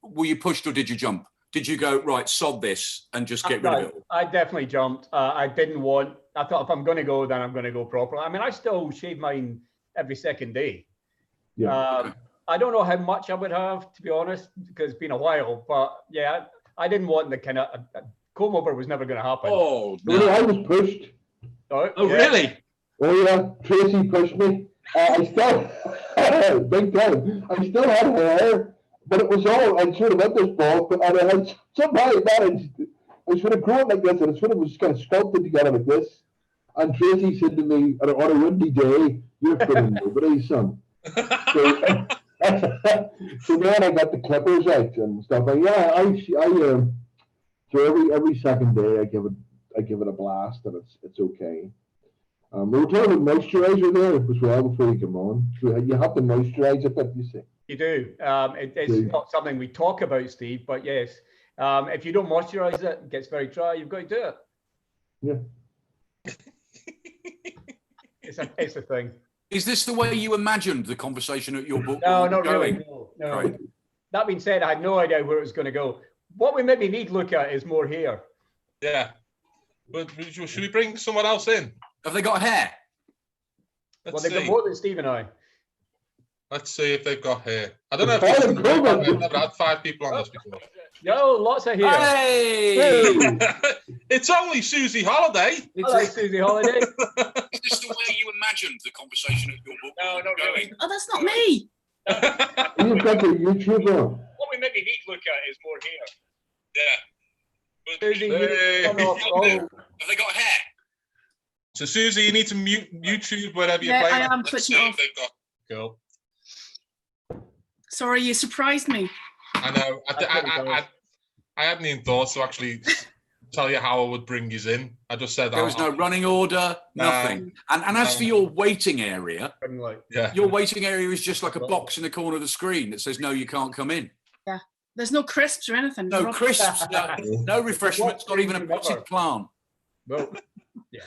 were you pushed or did you jump? Did you go, right, sod this and just get rid of it? I definitely jumped. I thought if I'm going to go, then I'm going to go properly. I mean, I still shave mine every second day. Yeah. I don't know how much I would have, to be honest, because it's been a while. But yeah, I didn't want the kind of comb over was never going to happen. Oh, no. Really, I was pushed. Oh, really? Oh, yeah. Tracy pushed me. I still, big time. I still had hair, but it was all, I sort of had this ball, but I had somehow managed, I sort of grown like this, and it sort of was kind of sculpted together like this. And Tracy said to me, on a windy day, "You're fitting nobody, son." So then I got the clippers out and stuff. And yeah, so every second day I give it a blast, and it's okay. We were talking about moisturizer there as well before you come on. So you have to moisturize a bit, you see. You do. It's not something we talk about, Steve, but yes. If you don't moisturize it, it gets very dry. You've got to do it. Yeah. It's a thing. Is this the way you imagined the conversation at your book? No, not going? really. No. That being said, I had no idea where it was going to go. What we maybe need look at is more hair. Yeah. But should we bring someone else in? Have they got hair? Well, they've got more than Steve and I. Let's see if they've got hair. I don't know if I've never had 5 people on this before. Yo, lots of hair. Hey! It's only Susi Holliday. Hello, Susi Holliday. Is this the way you imagined the conversation of your book? No, not really. Oh, that's not me. You've got the YouTuber. What we maybe need look at is more hair. Yeah. Susi, Hey. come off. Oh. Have they got hair? So Susi, you need to mute YouTube wherever you're Yeah, playing. I am Let's switching see it if off. they've got. Cool. Sorry, you surprised me. I know. I hadn't even thought to actually tell you how I would bring you in. I just said There was no running order, nothing. And as for your waiting area, Yeah. your waiting area is just like a box in the corner of the screen that says, no, you can't come in. Yeah. There's no crisps or anything. No crisps, no refreshments, not even a potted plant. Well, yeah.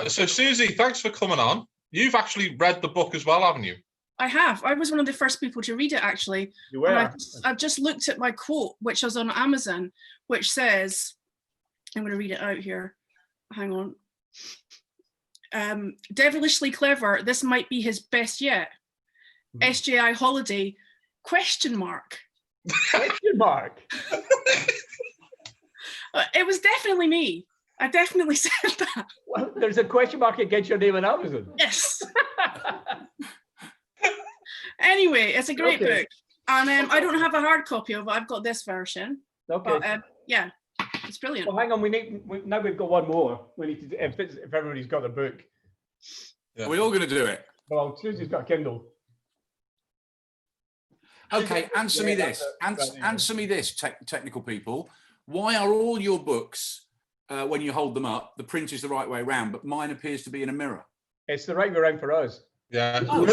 So Susi, thanks for coming on. You've actually read the book as well, haven't you? I have. I was one of the first people to read it, actually. you were. And I've just looked at my quote, which was on Amazon, which says, I'm going to read it out here. Hang on. Devilishly clever. This might be his best yet. SJI Holliday, question mark. Question mark. It was definitely me. I definitely said that. Well, there's a question mark against your name on Amazon. Yes. Anyway, it's a great book. And I don't have a hard copy of it. I've got this version. Okay. But yeah, it's brilliant. Well, hang on. Now we've got one more. We need to, if everybody's got their book. Yeah. Are we all going to do it? Well, Susie's got a Kindle. Okay, answer me this. Answer me this, technical people. Why are all your books, when you hold them up, the print is the right way around, but mine appears to be in a mirror? It's the right way around for us. Yeah. You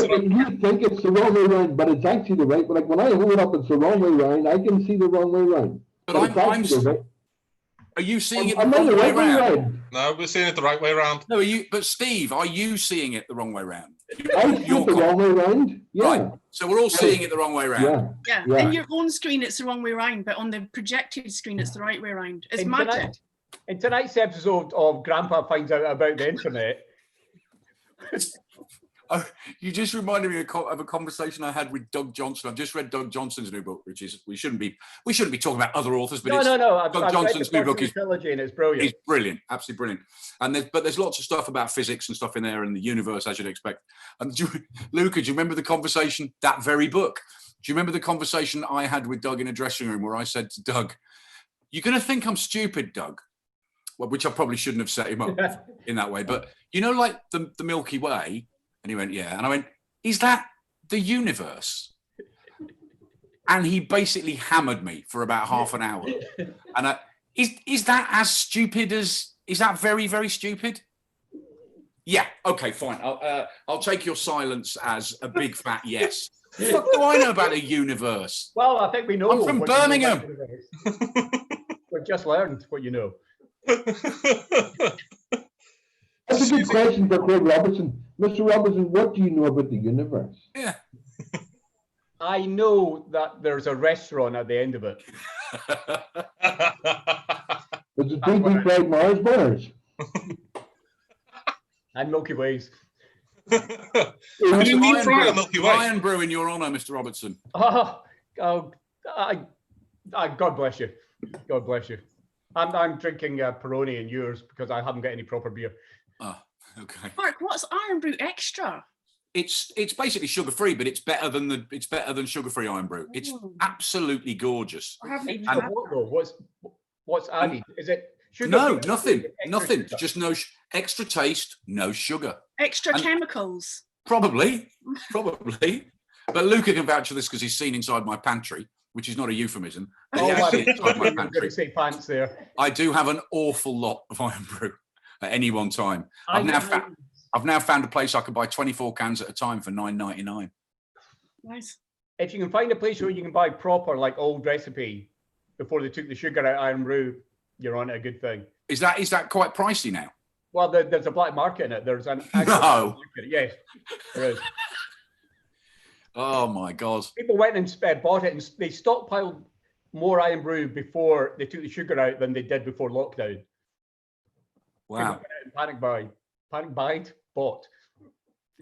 think it's the wrong way around, but it's actually the right. Like when I hold it up, it's the wrong way around. I can see the wrong way around. But are you seeing it the I'm wrong the way right way around? around. No, we're seeing it the right way around. No, but Steve, are you seeing it the wrong way around? I see it the wrong way around. Yeah. Right. So we're all seeing it the wrong way around. Yeah. Yeah. In your own screen, it's the wrong way around, but on the projected screen, it's the right way around. It's magic. In tonight's episode of Grandpa Finds Out About the Internet. Oh, you just reminded me of a conversation I had with Doug Johnson. I've just read Doug Johnson's new book, which is we shouldn't be talking about other authors, but No. Doug Johnson's new book is trilogy and it's brilliant. It's brilliant, absolutely brilliant. And there's lots of stuff about physics and stuff in there and the universe, as you'd expect. And Luca, do you remember the conversation? That very book. Do you remember the conversation I had with Doug in a dressing room where I said to Doug, "You're going to think I'm stupid, Doug," well, which I probably shouldn't have set him up in that way. But you know, like the Milky Way. And he went, yeah. And I went, is that the universe? And he basically hammered me for about half an hour. And is that as stupid as, is that very, very stupid? Yeah. Okay, fine. I'll take your silence as a big fat yes. What do I know about the universe? Well, I think we know. I'm from Birmingham. We've just learned what you know. That's a good question for Craig Robertson. Mr. Robertson, what do you know about the universe? Yeah. I know that there's a restaurant at the end of it. Does it deep fried Mars bars? And Milky Ways. Can you deep fry a Milky Way? Iron Brew in your honour, Mr. Robertson. God bless you. God bless you. I'm drinking Peroni in yours because I haven't got any proper beer. Oh, okay. Mark, what's Iron Brew Extra? It's basically sugar free, but it's better than sugar free Iron Brew. It's absolutely gorgeous. I haven't even And had what though? What's added? Is it sugar? No, free? nothing. Extra Just no extra taste, no sugar. extra And- chemicals. Probably. But Luca can vouch for this because he's seen inside my pantry, which is not a euphemism. But Oh, he has my seen inside my I'm going pantry. to say pants there. I do have an awful lot of Iron Brew at any one time. I've now found a place I can buy 24 cans at a time for $9.99. Nice. If you can find a place where you can buy proper, like old recipe, before they took the sugar out of Iron Brew, you're on a good thing. Is that quite pricey now? Well, there's a black market in it. There's an No. yes, there is. Oh my God. People went and bought it, and they stockpiled more Iron Brew before they took the sugar out than they did before lockdown. Wow. Panic buyed, bought.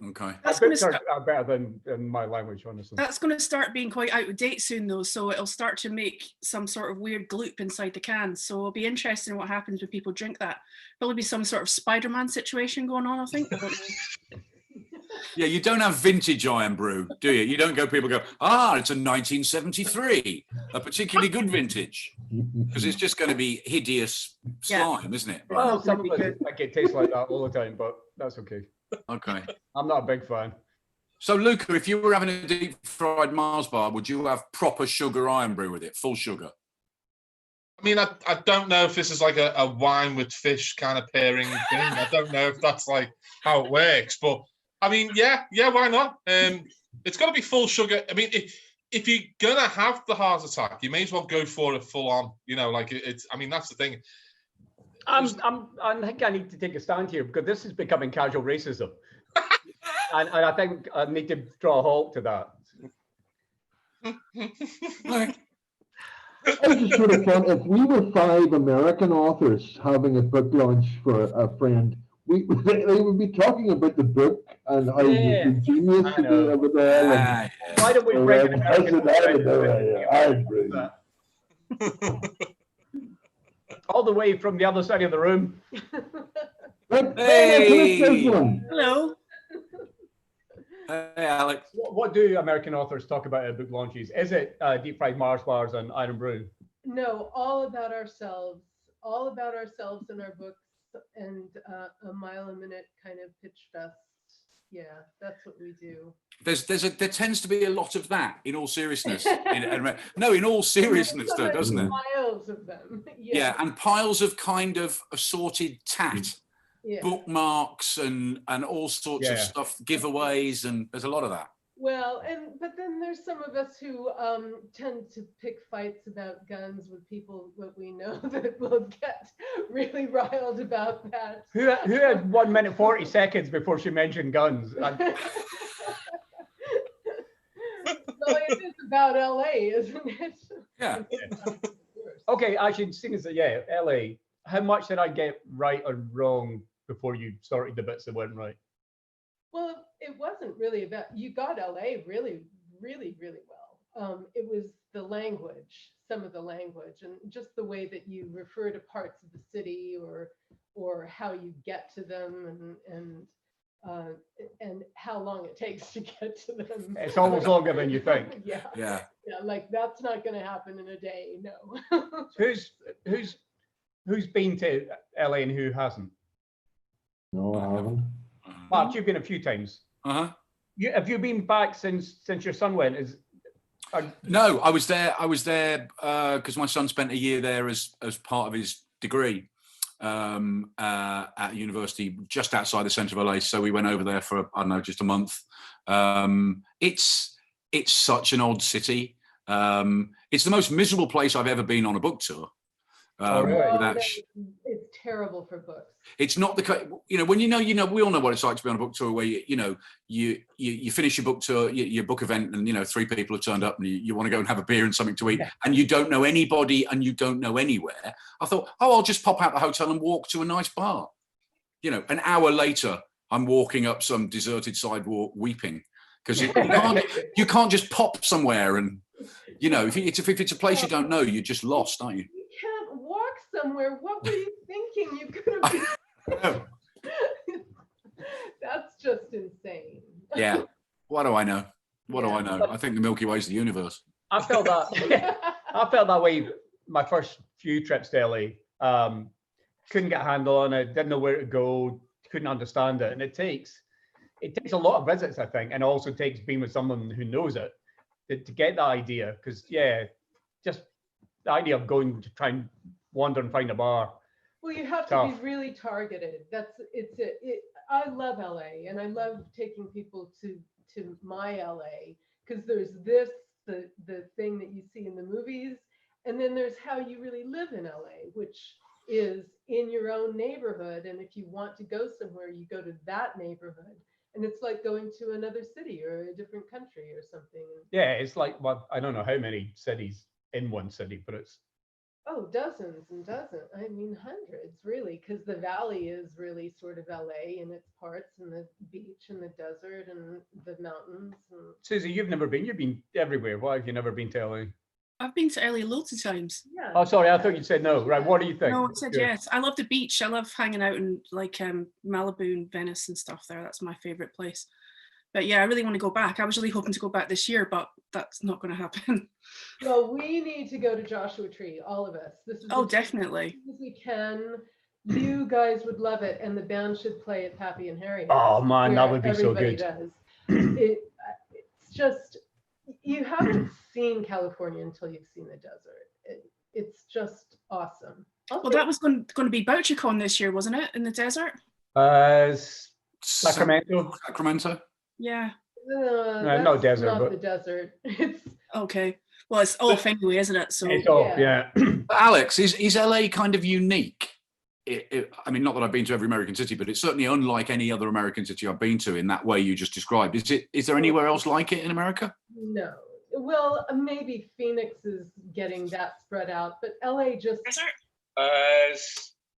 Okay. That's Books gonna are better than my language, honestly. That's going to start being quite out of date soon, though. So it'll start to make some sort of weird gloop inside the cans. So it'll be interesting what happens when people drink that. Probably be some sort of Spider-Man situation going on, I think. I don't know. Yeah, you don't have vintage Iron Brew, do you? You don't people go, it's a 1973, a particularly good vintage. Because it's just going to be hideous slime, isn't it? Right. Well, some of it like it tastes like that all the time, but that's okay. Okay. I'm not a big fan. So, Luca, if you were having a deep fried Mars bar, would you have proper sugar Iron Brew with it, full sugar? I mean, I don't know if this is like a wine with fish kind of pairing thing. I don't know if that's like how it works, but I mean, yeah, why not? It's got to be full sugar. I mean, if you're gonna have the heart attack, you may as well go for it full on. You know, like it's. I mean, that's the thing. I think I need to take a stand here because this is becoming casual racism, and I think I need to draw a halt to that. I just sort of thought if we were 5 American authors having a book launch for a friend, they would be talking about the book and how genius it is over there. Why don't we bring an American I agree. All the way from the other side of the room. Hey! Hello. Hey, Alex. What do American authors talk about at book launches? Is it deep fried Mars bars and Iron Brew? No, all about ourselves in our books, and a mile a minute kind of pitch fest. Yeah, that's what we do. There tends to be a lot of that, in all seriousness. In all seriousness, though, doesn't there? Piles of them. Yeah, and piles of kind of assorted tat. Yeah. Bookmarks and all sorts of stuff, giveaways, and there's a lot of that. Well, but then there's some of us who tend to pick fights about guns with people that we know that will get really riled about that. Who had 1 minute 40 seconds before she mentioned guns? Well, it is about LA, isn't it? Yeah. Okay, actually, seeing as LA. How much did I get right or wrong before you started the bits that weren't right? Well, it wasn't really about, you got LA really, really, really well. It was the language, some of the language, and just the way that you refer to parts of the city or how you get to them and how long it takes to get to them. It's almost longer than you think. Yeah, like that's not going to happen in a day, no. Who's been to LA and who hasn't? No, I haven't. Mark, you've been a few times. Have you been back since your son went? No, I was there because my son spent a year there as part of his degree at university just outside the centre of LA. So we went over there for just a month. It's such an odd city. It's the most miserable place I've ever been on a book tour. It's terrible for books. It's not when we all know what it's like to be on a book tour where you finish your book tour, your book event, and 3 people have turned up and you want to go and have a beer and something to eat, and you don't know anybody and you don't know anywhere. I thought, I'll just pop out the hotel and walk to a nice bar. An hour later, I'm walking up some deserted sidewalk weeping because you can't just pop somewhere and if it's a place you don't know, you're just lost, aren't you? Can't walk somewhere. What were you thinking? You could have been... That's just insane. Yeah. What do I know? What do I know? I think the Milky Way is the universe. I felt that way my first few trips to LA. Couldn't get a handle on it, didn't know where to go, couldn't understand it. And it takes a lot of visits, I think, and also takes being with someone who knows it to get that idea. Because just the idea of going to try and wander and find a bar. Well, you have to be really targeted. I love LA, and I love taking people to my LA because there's the thing that you see in the movies, and then there's how you really live in LA, which is in your own neighborhood. And if you want to go somewhere, you go to that neighborhood. and it's like going to another city or a different country or something. Yeah, it's like, well, I don't know how many cities in one city, but it's Dozens and dozens. I mean, hundreds, really, because the valley is really sort of LA in its parts, and the beach and the desert and the mountains. And... Susie, you've never been. You've been everywhere. Why have you never been to LA? I've been to LA loads of times. Yeah. Oh, sorry, I thought you said no. Right, what do you think? No, I said Good. yes. I love the beach. I love hanging out in like Malibu and Venice and stuff there. That's my favorite place. But yeah, I really want to go back. I was really hoping to go back this year, but that's not going to happen. Well, we need to go to Joshua Tree, all of us. This is Definitely. As we can. You guys would love it, and the band should play at Pappy and Harry. Oh man, that would be so Everybody good. does. It's just, you haven't seen California until you've seen the desert. It's just awesome. Well, that was going to be BoucherCon this year, wasn't it? In the desert? Sacramento. Sacramento. Yeah. No desert, not but the desert. It's okay. Well, it's off anyway, isn't it? So it's off, yeah. But Alex, is LA kind of unique? I mean, not that I've been to every American city, but it's certainly unlike any other American city I've been to in that way you just described. Is there anywhere else like it in America? no. Well, maybe Phoenix is getting that spread out, but LA just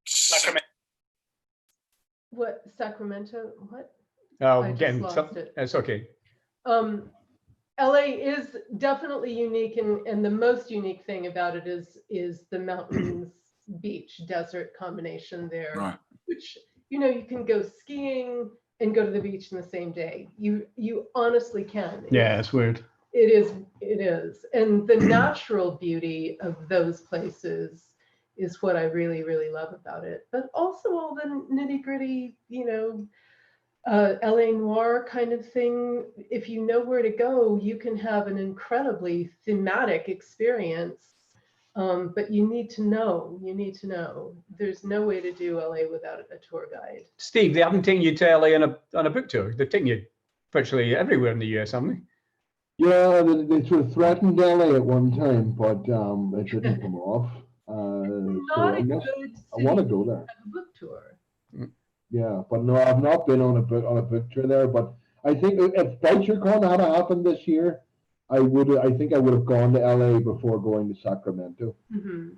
Sacramento. what Sacramento? What? Oh, I again, just lost it. it's okay. LA is definitely unique, and the most unique thing about it is the mountains, beach, desert combination there, Right. which you can go skiing and go to the beach in the same day. You honestly can. Yeah, it's weird. It is, and the natural beauty of those places is what I really, really love about it. But also all the nitty gritty, LA Noir kind of thing. If you know where to go, you can have an incredibly thematic experience. But you need to know. There's no way to do LA without a tour guide. Steve, they haven't taken you to LA on a book tour. They've taken you virtually everywhere in the US, haven't they? Yeah, they sort of threatened LA at one time, but it didn't come off. Not a good city I want to go there. to have a book tour. Yeah, but no, I've not been on a book tour there. But I think if BoucherCon had happened this year, I think I would have gone to LA before going to Sacramento. Mm-hmm.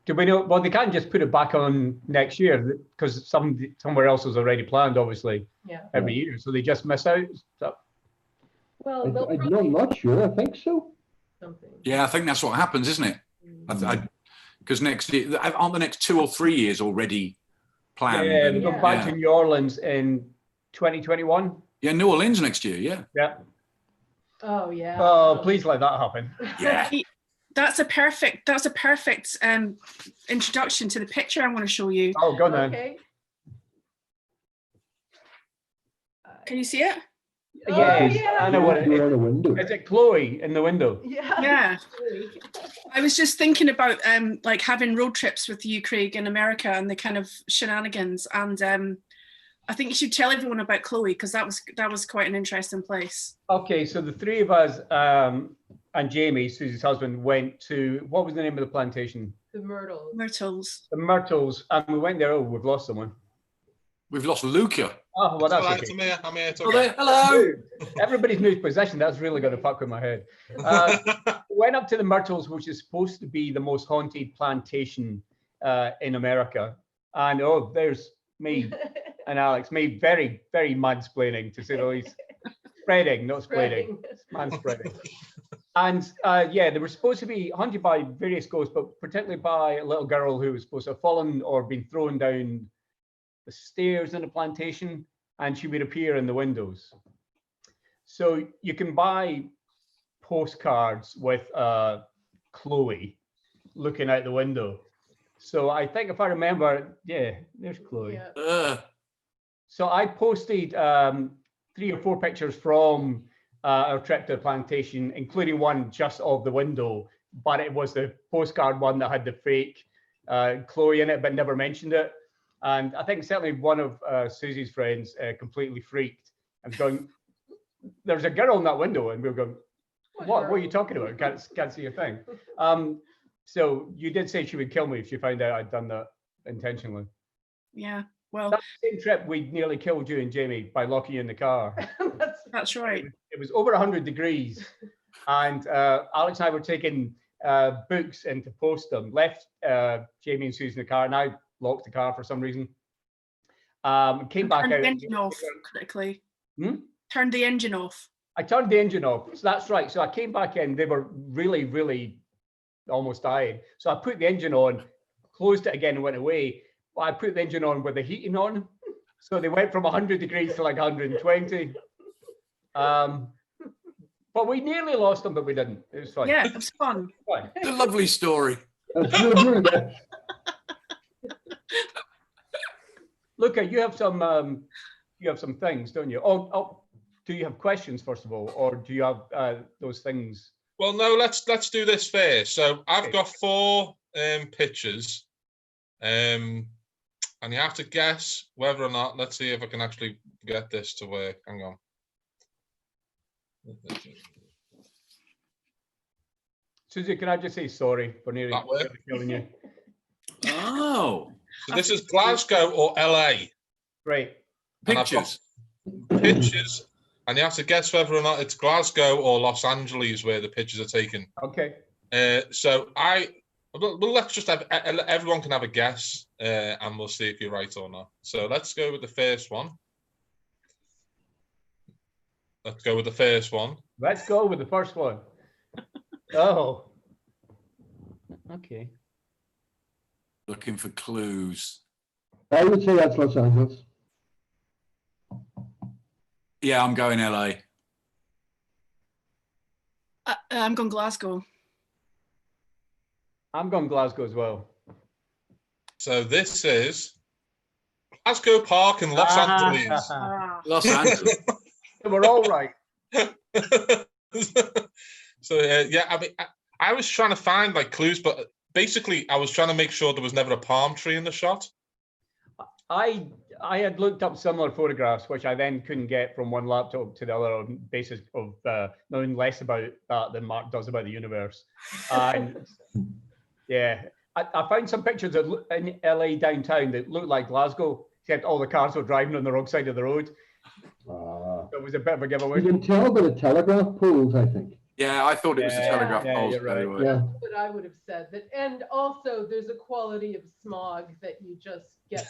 Do we know? Well, they can't just put it back on next year because somewhere else was already planned, obviously, Yeah. every year. So they just miss out. So, Well, they'll I'm not sure. I think so. something. Yeah, I think that's what happens, isn't it? Because next year, aren't the next 2 or 3 years already planned? yeah, we go back to New Orleans in 2021. Yeah, New Orleans next year. Yeah. Yeah. Oh yeah. Oh, please let that happen. Yeah. that's a perfect introduction to the picture I want to show you. Oh, go on then. Okay. Can you see it? Yes, yeah. I know what it You're is. on a window. Is it Chloe in the window? Yeah. Yeah. I was just thinking about like having road trips with you, Craig, in America and the kind of shenanigans. And I think you should tell everyone about Chloe because that was quite an interesting place. Okay, so the three of us and Jamie, Susie's husband, went to, what was the name of the plantation? The Myrtles. Myrtles. The Myrtles, and we went there. Oh, we've lost someone. We've lost Luca. Oh, well, that's Right, okay. I'm here. It's Oh, okay. there. Hello. Everybody's moved possession. That's really going to fuck with my head. Went up to the Myrtles, which is supposed to be the most haunted plantation in America. And oh, there's me and Alex, me very, very mansplaining, to say the least. Spreading, not splaining. Manspreading. And yeah, they were supposed to be haunted by various ghosts, but particularly by a little girl who was supposed to have fallen or been thrown down the stairs in the plantation, and she would appear in the windows. So you can buy postcards with Chloe looking out the window. So I think if I remember, yeah, there's Chloe. Yeah. So I posted 3 or 4 pictures from our trip to the plantation, including one just of the window, but it was the postcard one that had the fake Chloe in it, but never mentioned it. And I think certainly one of Susie's friends completely freaked and going, there's a girl in that window. And we were going, what are you talking about? Can't see a thing. So you did say she would kill me if she found out I'd done that intentionally. Yeah. Well, That same trip, we nearly killed you and Jamie by locking you in the car. that's right. It was over 100 degrees. And Alex and I were taking books in to post them. Left Jamie and Susie in the car, and I locked the car for some reason. Came back out. Turned the engine off critically. Turned the engine off. I turned the engine off. So that's right. So I came back in. They were really, really almost dying. So I put the engine on, closed it again, and went away. But I put the engine on with the heating on. So they went from 100 degrees to like 120. But we nearly lost them, but we didn't. It was fun. Yeah, it was fun. It's a lovely story. Luca, you have some things, don't you? Oh, do you have questions first of all, or do you have those things? Well, no. Let's do this first. So I've got 4 pictures, and you have to guess whether or not. Let's see if I can actually get this to work. Hang on. Susie, can I just say sorry for nearly killing you? Oh. So this is Glasgow or LA. Great. Pictures. Pictures, and you have to guess whether or not it's Glasgow or Los Angeles where the pictures are taken. Okay. So well, let's just have everyone can have a guess, and we'll see if you're right or not. So let's go with the first one. Let's go with the first one. Let's go with the first one. Oh. Okay. Looking for clues. I would say that's Los Angeles. Yeah, I'm going LA. I'm going Glasgow. I'm going Glasgow as well. So this is Glasgow Park in Los Angeles. Los Angeles. We're all right. So yeah, I mean, I was trying to find like clues, but basically I was trying to make sure there was never a palm tree in the shot. I had looked up similar photographs, which I then couldn't get from one laptop to the other on basis of knowing less about that than Mark does about the universe. And yeah, I found some pictures in LA downtown that looked like Glasgow, except all the cars were driving on the wrong side of the road. It was a bit of a giveaway. You can tell by the telegraph poles, I think. Yeah, I thought it was the telegraph poles. You're right. Yeah. That's what I would have said. That, and also there's a quality of smog that you just get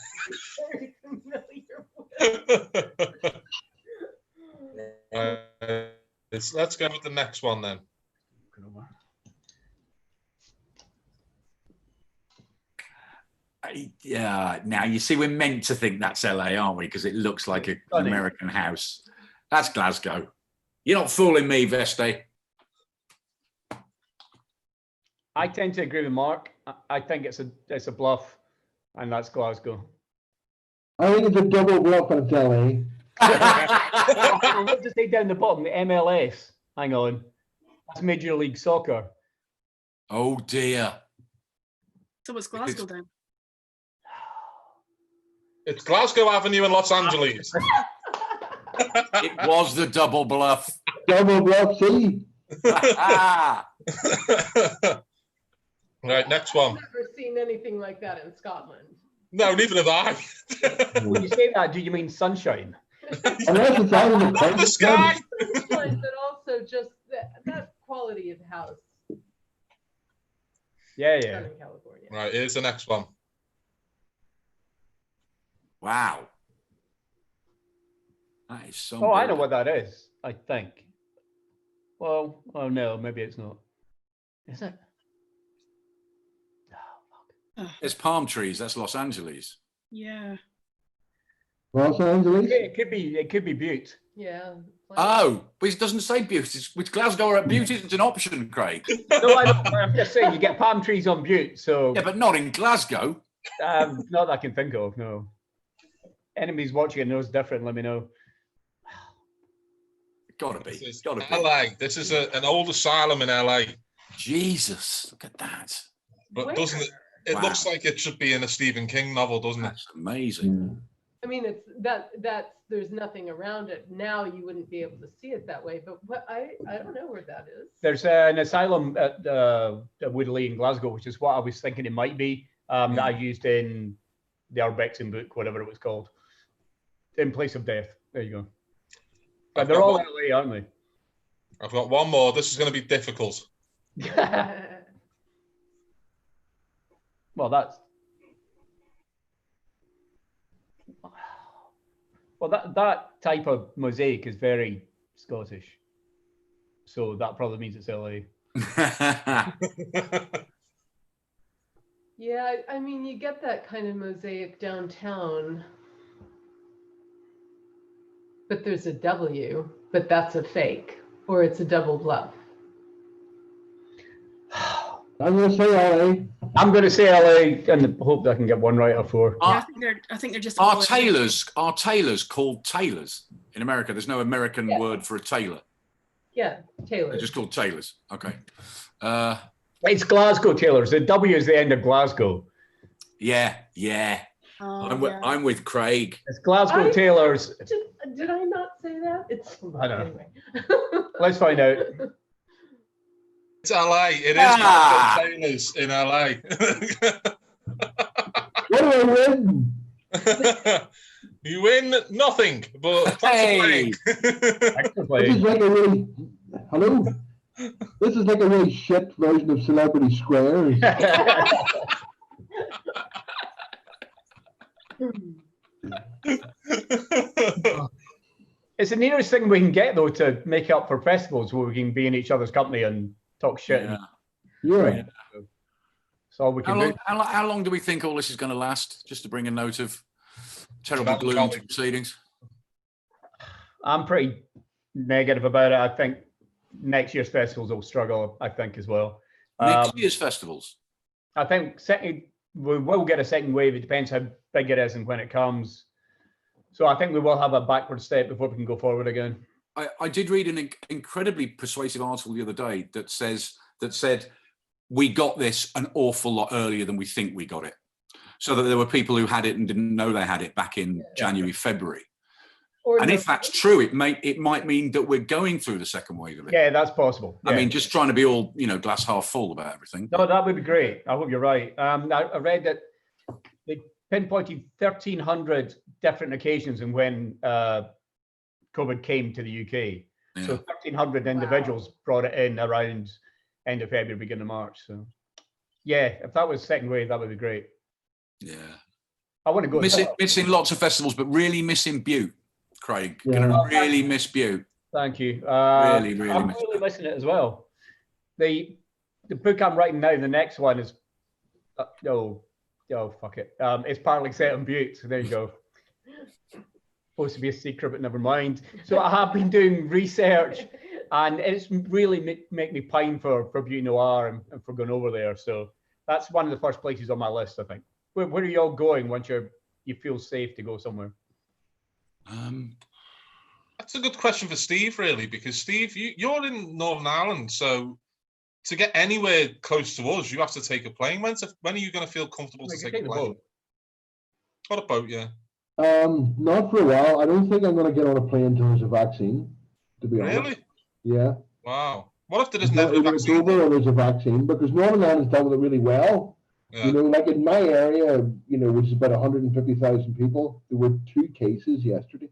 very familiar with. Let's go with the next one then. Yeah, now you see, we're meant to think that's LA, aren't we? Because it looks like an American house. That's Glasgow. You're not fooling me, Veste. I tend to agree with Mark. I think it's a bluff, and that's Glasgow. I think it's a double bluff and it's LA. What does it say down the bottom? The MLS. Hang on. That's Major League Soccer. Oh dear. So it's Glasgow then. It's Glasgow Avenue in Los Angeles. It was the double bluff. Double bluff, see? Right, next one. I've never seen anything like that in Scotland. No, neither have I. When you say that, do you mean sunshine? Unless it's out in The sky. But also just that quality of house. Yeah. Southern California. Right, here's the next one. Wow. That is so. Oh, I know what that is, I think. Well, oh no, maybe it's not. Is it? There's palm trees. That's Los Angeles. Yeah. Los Angeles? It could be Butte. Yeah. Oh, but it doesn't say Butte. With Glasgow or Butte isn't an option, Craig. No, I'm just saying you get palm trees on Butte, so Yeah, but not in Glasgow. not that I can think of, no. Enemies watching and knows different, let me know. Gotta be. This is Gotta be. LA. This is an old asylum in LA. Jesus, look at that. But Where? doesn't it? It Wow. looks like it should be in a Stephen King novel, doesn't it? That's amazing. I mean, it's that's there's nothing around it. Now you wouldn't be able to see it that way, but I don't know where that is. There's an asylum at Woodley in Glasgow, which is what I was thinking it might be, that I used in the Urbexing book, whatever it was called, In Place of Death. There you go. But they're all LA, aren't they? I've got one more. This is going to be difficult. Well, that type of mosaic is very Scottish, so that probably means it's LA. Yeah, I mean, you get that kind of mosaic downtown, but there's a W, but that's a fake, or it's a double bluff. I'm going to say LA. I'm going to say LA and hope that I can get one right or four. Yeah, I think they're just. Are tailors called tailors in America? There's no American word for a tailor. Yeah, Taylor. They're just called tailors. Okay. It's Glasgow tailors. The W is the end of Glasgow. Yeah. I'm with Craig. It's Glasgow tailors. Did I not say that? It's I don't know. anyway. Let's find out. It's LA. It is tailors in LA. What do I win? You win nothing, but Hey. Thanks for This playing. is like a really hello. This is like a really shit version of Celebrity Squares. It's the nearest thing we can get, though, to make up for festivals where we can be in each other's company and talk shit. Yeah. Yeah. That's all we can do. How long do we think all this is going to last? Just to bring a note of terrible gloom to proceedings. I'm pretty negative about it. I think next year's festivals will struggle, I think, as well. Next year's festivals? I think we will get a second wave. It depends how big it is and when it comes. So I think we will have a backward step before we can go forward again. I did read an incredibly persuasive article the other day that said we got this an awful lot earlier than we think we got it. So that there were people who had it and didn't know they had it back in January, February. And if that's true, it might mean that we're going through the second wave of it. Yeah, that's possible. I mean, just trying to be all, glass half full about everything. No, that would be great. I hope you're right. I read that they pinpointed 1,300 different occasions in when COVID came to the UK. Yeah. So 1,300 individuals brought it in around end of February, beginning of March. So yeah, if that was second wave, that would be great. Yeah. I want to go. Missing lots of festivals, but really missing Butte, Craig. Yeah. Gonna really miss Butte. Thank you. Really I'm really missing it as well. The book I'm writing now, the next one is fuck it. It's partly set on Butte, so there you go. Supposed to be a secret, but never mind. So I have been doing research, and it's really make me pine for Butte Noir and for going over there. So that's one of the first places on my list, I think. Where are you all going once you feel safe to go somewhere? That's a good question for Steve, really, because Steve, you're in Northern Ireland, so to get anywhere close to us, you have to take a plane. When are you going to feel comfortable to take a plane? Got a boat, yeah. Not for a while. I don't think I'm going to get on a plane until there's a vaccine, to be honest. Really? Yeah. Wow. What if there is never a vaccine? It's over or there's a vaccine, because Northern Ireland's done with it really well. Yeah. Like in my area, which is about 150,000 people, there were 2 cases yesterday.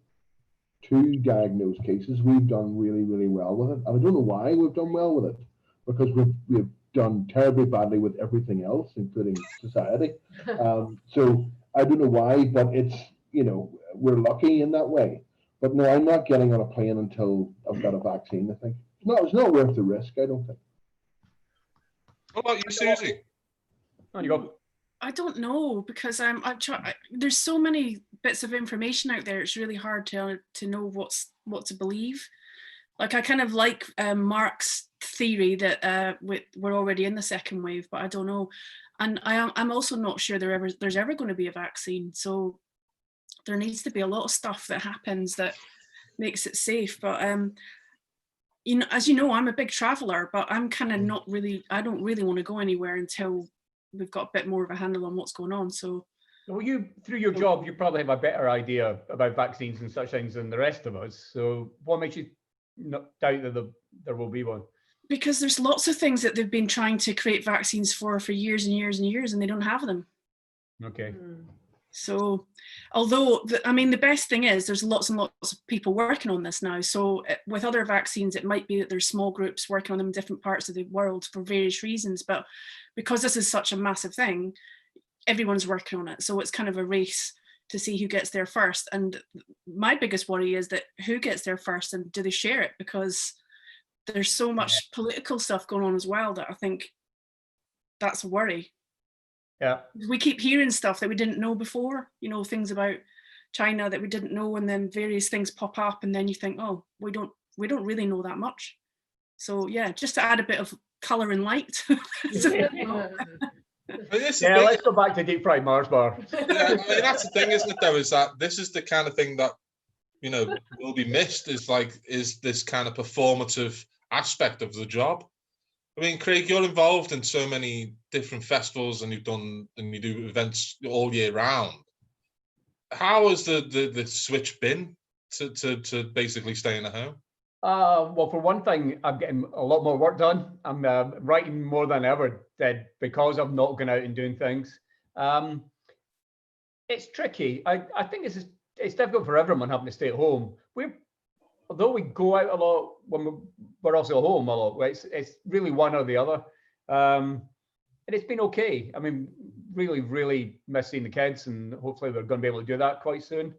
2 diagnosed cases. We've done really, really well with it. And I don't know why we've done well with it, because we've done terribly badly with everything else, including society. So I don't know why, but it's, we're lucky in that way. But no, I'm not getting on a plane until I've got a vaccine, I think. It's not worth the risk, I don't think. What about you, Susie? I don't know, because there's so many bits of information out there. It's really hard to know what to believe. Like, I kind of like Mark's theory that we're already in the second wave, but I don't know. And I'm also not sure there's ever going to be a vaccine. So there needs to be a lot of stuff that happens that makes it safe. But as you know, I'm a big traveler, but I'm kind of I don't really want to go anywhere until we've got a bit more of a handle on what's going on. So, well, through your job, you probably have a better idea about vaccines and such things than the rest of us. So what makes you not doubt that there will be one? Because there's lots of things that they've been trying to create vaccines for years and years and years, and they don't have them. Okay. So, although, I mean, the best thing is there's lots and lots of people working on this now. So with other vaccines, it might be that there's small groups working on them in different parts of the world for various reasons. But because this is such a massive thing, everyone's working on it. So it's kind of a race to see who gets there first. And my biggest worry is that who gets there first and do they share it? Because there's so much political stuff going on as well that I think that's a worry. Yeah, we keep hearing stuff that we didn't know before, you know, things about China that we didn't know, and then various things pop up, and then you think, oh, we don't really know that much. So yeah, just to add a bit of color and light. Yeah, let's go back to deep fried Mars bar. Yeah, I mean, that's the thing, isn't it, though, is that this is the kind of thing that, you know, will be missed, is this kind of performative aspect of the job. I mean, Craig, you're involved in so many different festivals, and you do events all year round. How has the switch been to basically staying at home? Well, for one thing, I'm getting a lot more work done. I'm writing more than ever did because I'm not going out and doing things. It's tricky. I think it's difficult for everyone having to stay at home. Although we go out a lot when we're also at home a lot, it's really one or the other. And it's been okay. I mean, really, really miss seeing the kids, and hopefully we're going to be able to do that quite soon.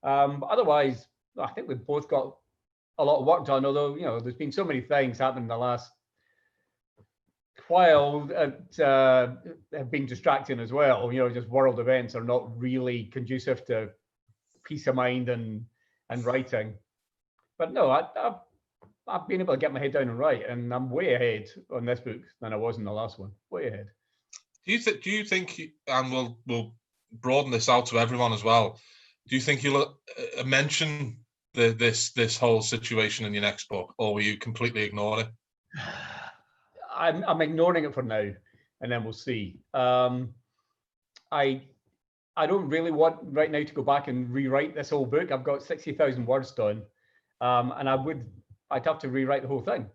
But otherwise, I think we've both got a lot of work done, although, you know, there's been so many things happening in the last while that have been distracting as well. You know, just world events are not really conducive to peace of mind and writing. But no, I've been able to get my head down and write, and I'm way ahead on this book than I was in the last one. Way ahead. Do you think, and we'll broaden this out to everyone as well, do you think you'll mention this whole situation in your next book, or will you completely ignore it? I'm ignoring it for now, and then we'll see. I don't really want right now to go back and rewrite this whole book. I've got 60,000 words done. And I'd have to rewrite the whole thing.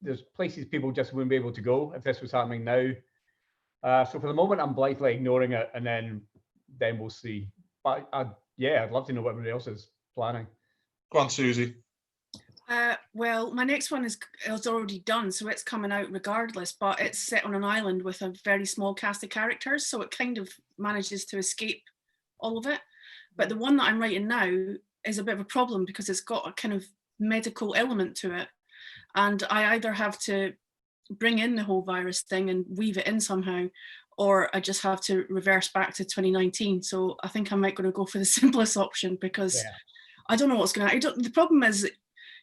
There's places people just wouldn't be able to go if this was happening now. So for the moment, I'm blithely ignoring it, and then we'll see. But I'd love to know what everybody else is planning. Go on, Susie. Well, my next one is already done, so it's coming out regardless, but it's set on an island with a very small cast of characters, so it kind of manages to escape all of it. But the one that I'm writing now is a bit of a problem because it's got a kind of medical element to it, and I either have to bring in the whole virus thing and weave it in somehow, or I just have to reverse back to 2019. So I think I might going to go for the simplest option, because I don't know what's going to happen. The problem is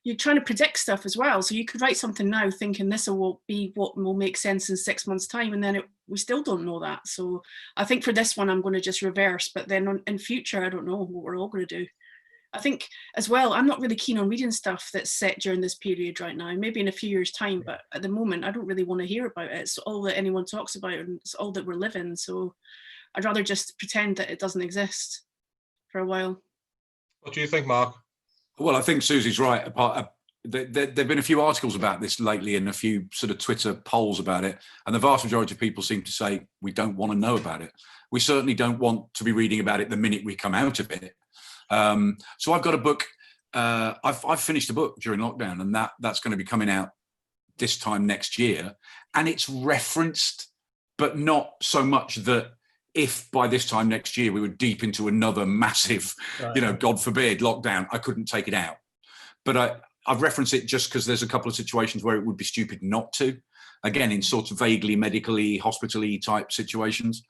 you're trying to predict stuff as well, so you could write something now thinking this will be what will make sense in 6 months' time, and then we still don't know that. So I think for this one I'm going to just reverse, but then in future I don't know what we're all going to do. I think as well, I'm not really keen on reading stuff that's set during this period right now, maybe in a few years' time, but at the moment I don't really want to hear about it. It's all that anyone talks about, and it's all that we're living, so I'd rather just pretend that it doesn't exist for a while. What do you think, Mark? Well, I think Susie's right. There've been a few articles about this lately and a few sort of Twitter polls about it, and the vast majority of people seem to say we don't want to know about it. We certainly don't want to be reading about it the minute we come out of it. So I've got a book. I've finished a book during lockdown, and that's going to be coming out this time next year, and it's referenced, but not so much that if by this time next year we were deep into another massive, God forbid, lockdown, I couldn't take it out. But I've referenced it just because there's a couple of situations where it would be stupid not to, again, in sort of vaguely medically, hospital-y type situations.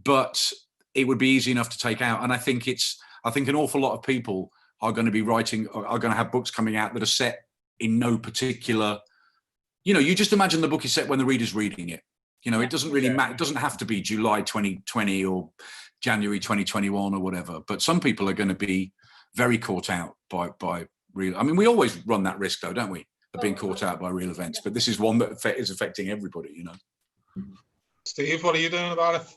But it would be easy enough to take out. And I think an awful lot of people are going to be writing, are going to have books coming out that are set in no particular, you just imagine the book is set when the reader's reading it. It doesn't really matter. It doesn't have to be July 2020 or January 2021 or whatever. But some people are going to be very caught out by real. I mean, we always run that risk, though, don't we? Of being caught out by real events. But this is one that is affecting everybody, Steve, what are you doing about it?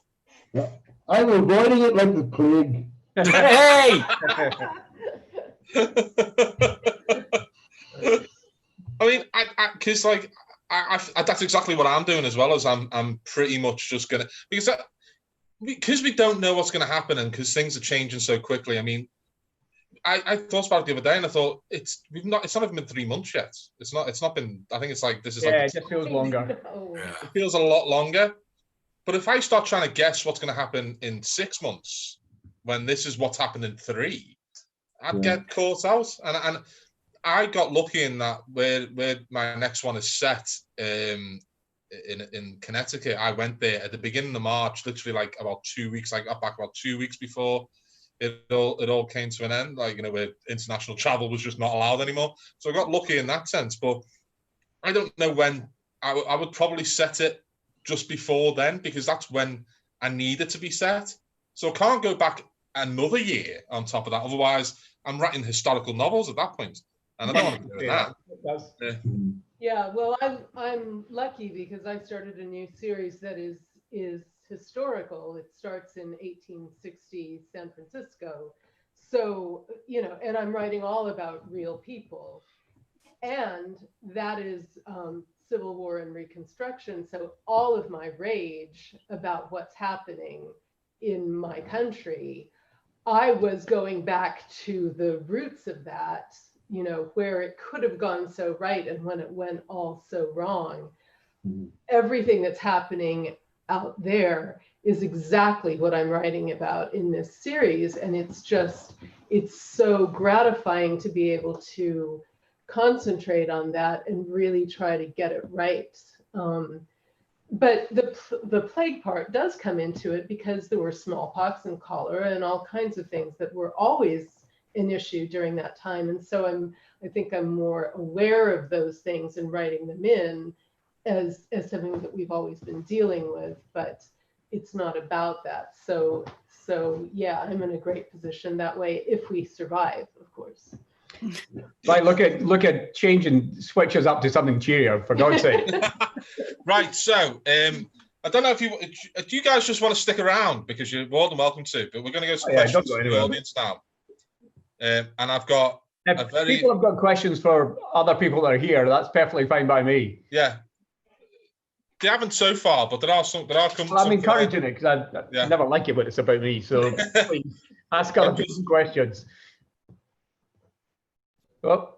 Yeah. I'm avoiding it like the plague. Hey! I mean, because that's exactly what I'm doing as well. As I'm pretty much just gonna, because because we don't know what's going to happen, and because things are changing so quickly. I mean, I thought about it the other day, and I thought it's not even been 3 months yet. It's not been. I think it's like this is like it just feels longer. It feels a lot longer. But if I start trying to guess what's going to happen in 6 months, when this is what's happened in 3, I'd get caught out. And I got lucky in that where my next one is set in Connecticut. I went there at the beginning of March, literally like about 2 weeks. I got back about 2 weeks before it all came to an end. Like, you know, where international travel was just not allowed anymore. So I got lucky in that sense. But I don't know when. I would probably set it just before then, because that's when I need it to be set. So I can't go back another year on top of that. Otherwise, I'm writing historical novels at that point, and I don't want to be doing that. Yeah, well, I'm lucky because I started a new series that is historical. It starts in 1860 San Francisco. So, you know, and I'm writing all about real people. And that is Civil War and Reconstruction. So all of my rage about what's happening in my country, I was going back to the roots of that, you know, where it could have gone so right and when it went all so wrong. Everything that's happening out there is exactly what I'm writing about in this series. And it's so gratifying to be able to concentrate on that and really try to get it right. But the plague part does come into it because there were smallpox and cholera and all kinds of things that were always an issue during that time. And so I think I'm more aware of those things and writing them in as something that we've always been dealing with, but it's not about that. So yeah, I'm in a great position that way if we survive, of course. Right, look at changing switches up to something cheerier, for God's sake. Right, so I don't know if do you guys just want to stick around, because you're more than welcome to, but we're going to go to some questions from the audience now. And I've got people have got questions for other people that are here. That's perfectly fine by me. Yeah, they haven't so far, but there are some. Well, I'm encouraging it because I never like it when it's about me. So please ask other people questions. Oh.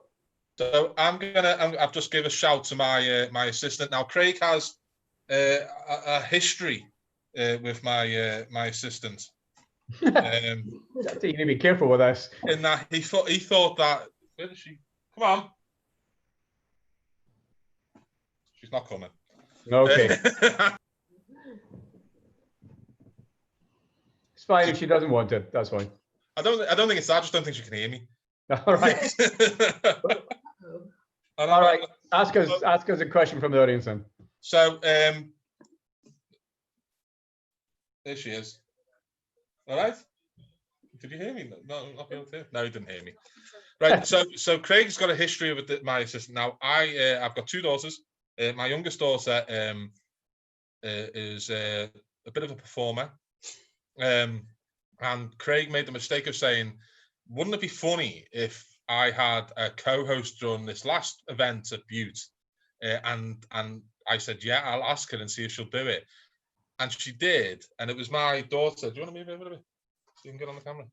So I've just give a shout to my my assistant. Now Craig has a history with my my assistant. You need to be careful with this. In that he thought that, where is she? Come on. She's not coming. Okay. It's fine if she doesn't want to. That's fine. I don't think it's that. I just don't think she can hear me. All right. All right. Ask us a question from the audience then. So there she is. All right. Did you hear me? No, not be able to. No, he didn't hear me. Right. So Craig's got a history with my assistant. Now I've got 2 daughters. My youngest daughter is a bit of a performer, and Craig made the mistake of saying, wouldn't it be funny if I had a co-host during this last event at Butte? And I said, yeah, I'll ask her and see if she'll do it. And she did. And it was my daughter. Do you want to move over a bit so you can get on the camera?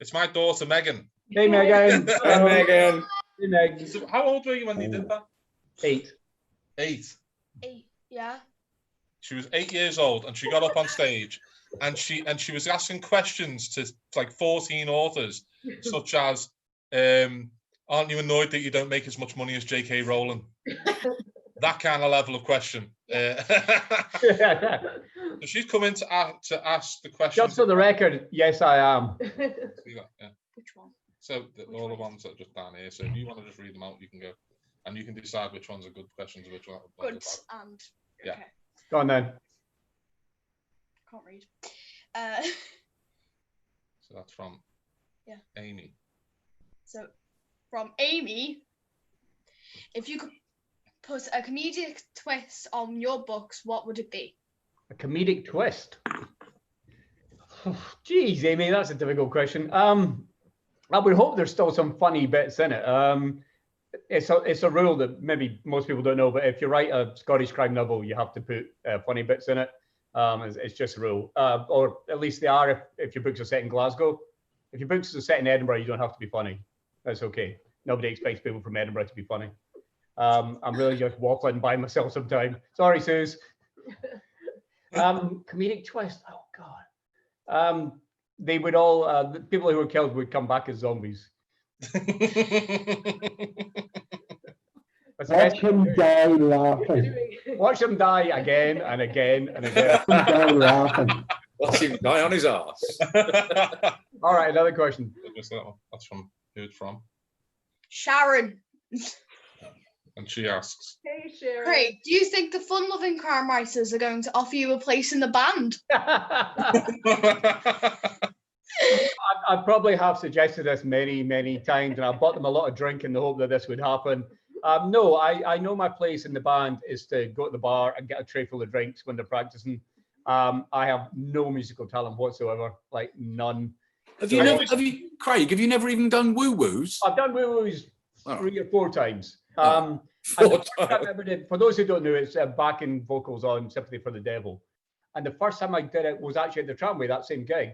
It's my daughter, Megan. Hey, Megan. Hey, Megan. Hey, Megan. So how old were you when you did that? 8. 8. 8, yeah. She was 8 years old, and she got up on stage, and she was asking questions to like 14 authors, such as, aren't you annoyed that you don't make as much money as J.K. Rowling? That kind of level of question. So she's come in to ask the question. Just for the record, yes, I am. Yeah. Which one? So all the ones that are just down here. So if you want to just read them out, you can go, and you can decide which ones are good questions and which ones are good. And yeah. Okay. Go on then. Can't read. So that's from Amy. So from Amy, if you could put a comedic twist on your books, what would it be? A comedic twist. Geez, Amy, that's a difficult question. I would hope there's still some funny bits in it. It's a rule that maybe most people don't know, but if you write a Scottish crime novel, you have to put funny bits in it. It's just a rule, or at least they are if your books are set in Glasgow. If your books are set in Edinburgh, you don't have to be funny. That's okay. Nobody expects people from Edinburgh to be funny. I'm really just waffling by myself sometime. Sorry, Suze. Comedic twist. Oh God. They would all, the people who were killed would come back as zombies. Watch him die laughing. Watch him die again and again and again. Die laughing. Watch him die on his arse. All right, another question. That's from who's from? Sharon. And she asks. Hey, Sharon. Craig, do you think the fun-loving crime writers are going to offer you a place in the band? I probably have suggested this many, many times, and I bought them a lot of drink in the hope that this would happen. No, I know my place in the band is to go to the bar and get a tray full of drinks when they're practicing. I have no musical talent whatsoever, like none. Craig, have you never even done woo-woos? I've done woo-woos 3 or 4 times. Four times. For those who don't know, it's backing vocals on Sympathy for the Devil. And the first time I did it was actually at the Tramway, that same gig.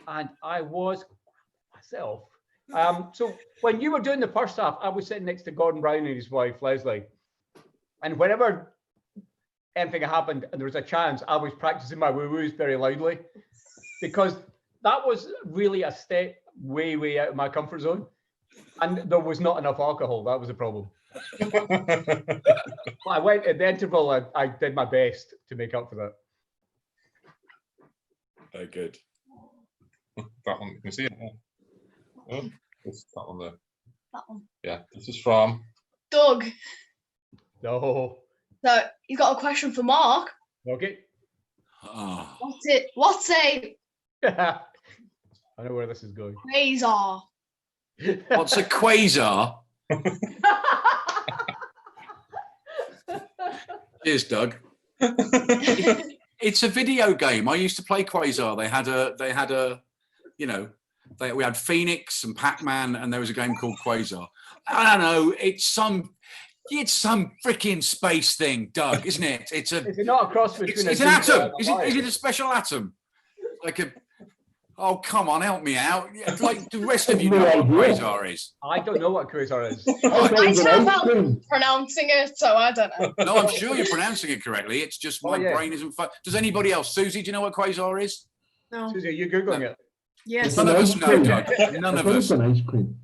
And I was myself. So when you were doing the first half, I was sitting next to Gordon Brown and his wife, Leslie. And whenever anything happened and there was a chance, I was practicing my woo-woos very loudly, because that was really a step way out of my comfort zone. And there was not enough alcohol. That was the problem. I went at the interval, I did my best to make up for that. Very good. That one, you can see it. Oh, it's that one there. That one. Yeah, this is from Doug. No. So he's got a question for Mark. Okay. Oh. What's a I know where this is going. quasar? What's a quasar? Cheers, Doug. It's a video game. I used to play Quasar. They had a, you know, we had Phoenix and Pac-Man, and there was a game called Quasar. I don't know. It's some freaking space thing, Doug, isn't it? Is it not a cross between? It's an atom. Is it a special atom? Like a. Oh, come on, help me out. Like the rest of you know what Quasar is. I don't know what Quasar is. I can't help pronouncing it, so I don't know. No, I'm sure you're pronouncing it correctly. It's just my brain isn't. Does anybody else? Susie, do you know what Quasar is? No. Susie, are you Googling it? Yes. None of us know, Doug. None of us. It's an ice cream.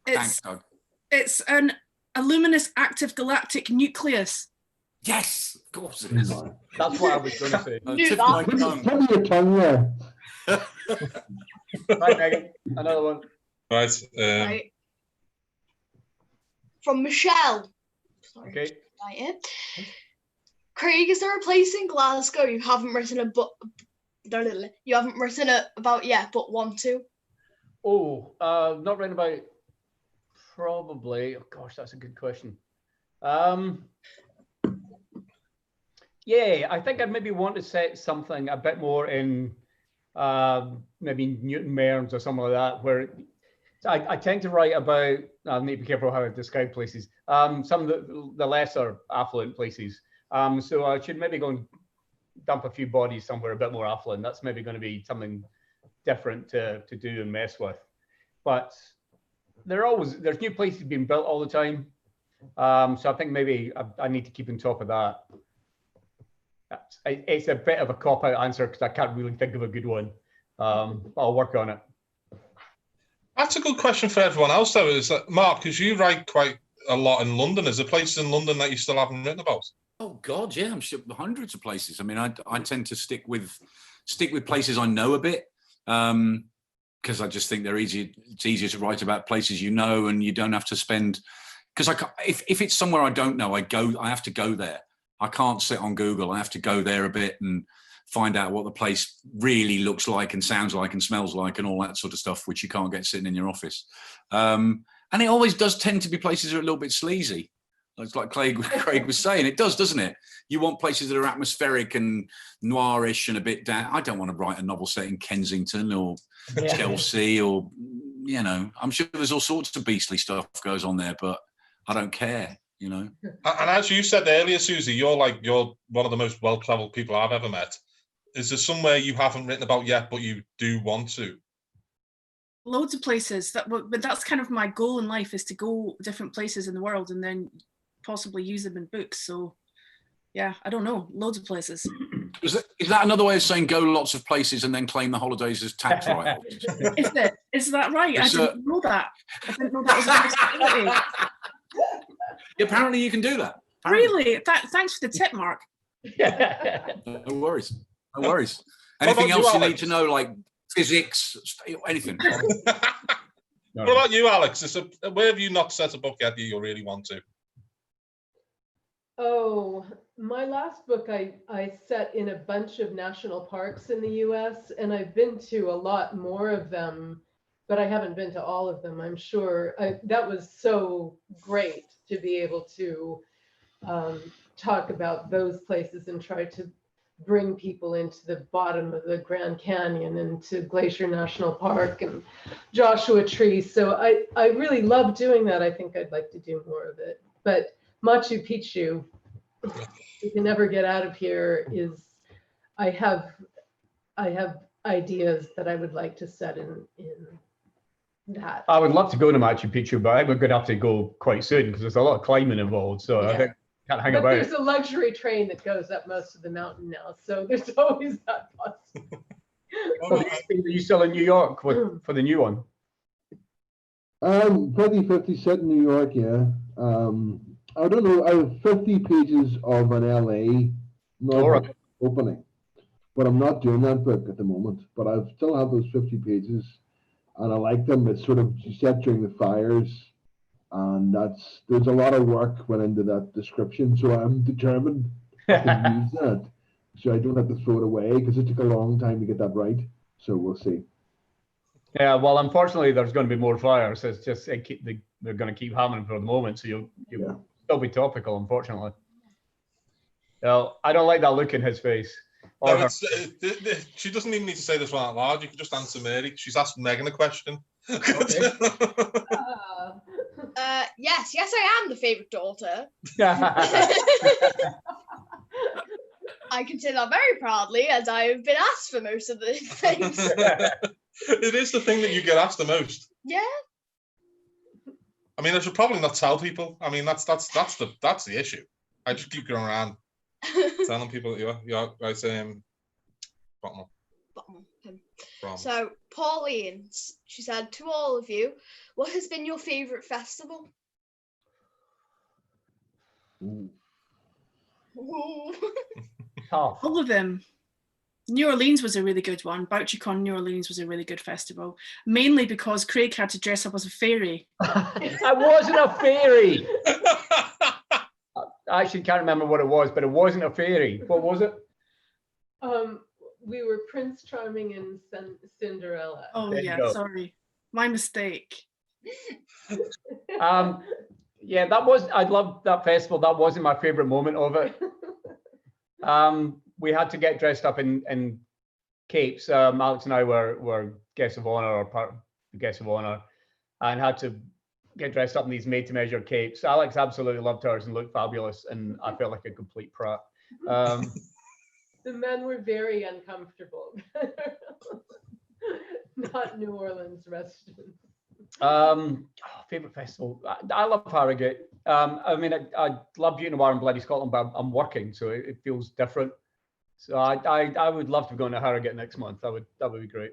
Thanks, Doug. It's a luminous active galactic nucleus. Yes, of course it is. That's what I was going to say. Tip of my tongue. Tip your tongue there. Right, Megan, another one. Right. Right. From Michelle. Sorry. Okay. Right. Craig, is there a place in Glasgow you haven't written a book? You haven't written about yet, but want to? Oh, not written about. Probably. Oh gosh, that's a good question. Yeah, I think I'd maybe want to set something a bit more in maybe Newton Mearns or something like that, where I tend to write about, I need to be careful how I describe places, some of the lesser affluent places. So I should maybe go and dump a few bodies somewhere a bit more affluent. That's maybe going to be something different to do and mess with. But there's new places being built all the time. So I think maybe I need to keep on top of that. It's a bit of a cop-out answer because I can't really think of a good one. But I'll work on it. That's a good question for everyone else, though. Is that, Mark, because you write quite a lot in London, is there places in London that you still haven't written about? Oh God, yeah, I'm sure hundreds of places. I mean, I tend to stick with places I know a bit, because I just think they're easier. It's easier to write about places you know, and you don't have to spend. Because if it's somewhere I don't know, I have to go there. I can't sit on Google. I have to go there a bit and find out what the place really looks like and sounds like and smells like and all that sort of stuff, which you can't get sitting in your office. And it always does tend to be places that are a little bit sleazy. It's like Craig was saying, it does, doesn't it? You want places that are atmospheric and noirish and a bit down. I don't want to write a novel set in Kensington or Chelsea or, you know, I'm sure there's all sorts of beastly stuff goes on there, but I don't care. you know. And as you said earlier, Susie, you're one of the most well-traveled people I've ever met. Is there somewhere you haven't written about yet, but you do want to? Loads of places. But that's kind of my goal in life, is to go different places in the world and then possibly use them in books. So yeah, I don't know, loads of places. Is that another way of saying go lots of places and then claim the holidays as tax write-offs? Is that right? I didn't know that. I didn't know that was a possibility. Apparently you can do that. Apparently. Really? Thanks for the tip, Mark. No worries. No worries. Anything else you need to know, like physics, anything? What about you, Alex? Where have you not set a book yet that you really want to? Oh, my last book I set in a bunch of national parks in the US, and I've been to a lot more of them, but I haven't been to all of them, I'm sure. That was so great to be able to talk about those places and try to bring people into the bottom of the Grand Canyon and to Glacier National Park and Joshua Tree. So I really love doing that. I think I'd like to do more of it. But Machu Picchu, you can never get out of here, I have ideas that I would like to set in that. I would love to go to Machu Picchu, but I think we're going to have to go quite soon because there's a lot of climbing involved. So I think can't hang about. There's a luxury train that goes up most of the mountain now, so there's always that possibility. Are you still in New York for the new one? 50-50 set in New York, yeah. I don't know, I have 50 pages of an LA novel opening, but I'm not doing that book at the moment, but I still have those 50 pages and I like them. It's sort of set during the fires, and there's a lot of work went into that description, so I'm determined to use that so I don't have to throw it away, because it took a long time to get that right. So we'll see. Yeah, well, unfortunately, there's going to be more fires. It's just they're going to keep happening for the moment, so you'll still be topical, unfortunately. Well, I don't like that look in his face. No, she doesn't even need to say this one out loud. You can just answer Mary. She's asked Megan a question. Okay. Yes, I am the favourite daughter. I can say that very proudly, as I have been asked for most of the things. It is the thing that you get asked the most. Yeah. I mean, I should probably not tell people. I mean, that's the issue. I just keep going around telling people that you're guys bottom. So Pauline, she said to all of you, what has been your favourite festival? Ooh. All of them. New Orleans was a really good one. BoucherCon New Orleans was a really good festival, mainly because Craig had to dress up as a fairy. I wasn't a fairy. I actually can't remember what it was, but it wasn't a fairy. What was it? We were Prince Charming and Cinderella. Oh yeah, sorry, my mistake. Yeah, I loved that festival. That wasn't my favorite moment of it. We had to get dressed up in capes. Alex and I were guests of honor, or part of the guests of honor, and had to get dressed up in these made-to-measure capes. Alex absolutely loved hers and looked fabulous, and I felt like a complete prat. The men were very uncomfortable. Not New Orleans residents. Favorite festival. I love Harrogate. I mean, I love Beauty Noir and Bloody Scotland, but I'm working, so it feels different. So I would love to go into Harrogate next month. That would be great.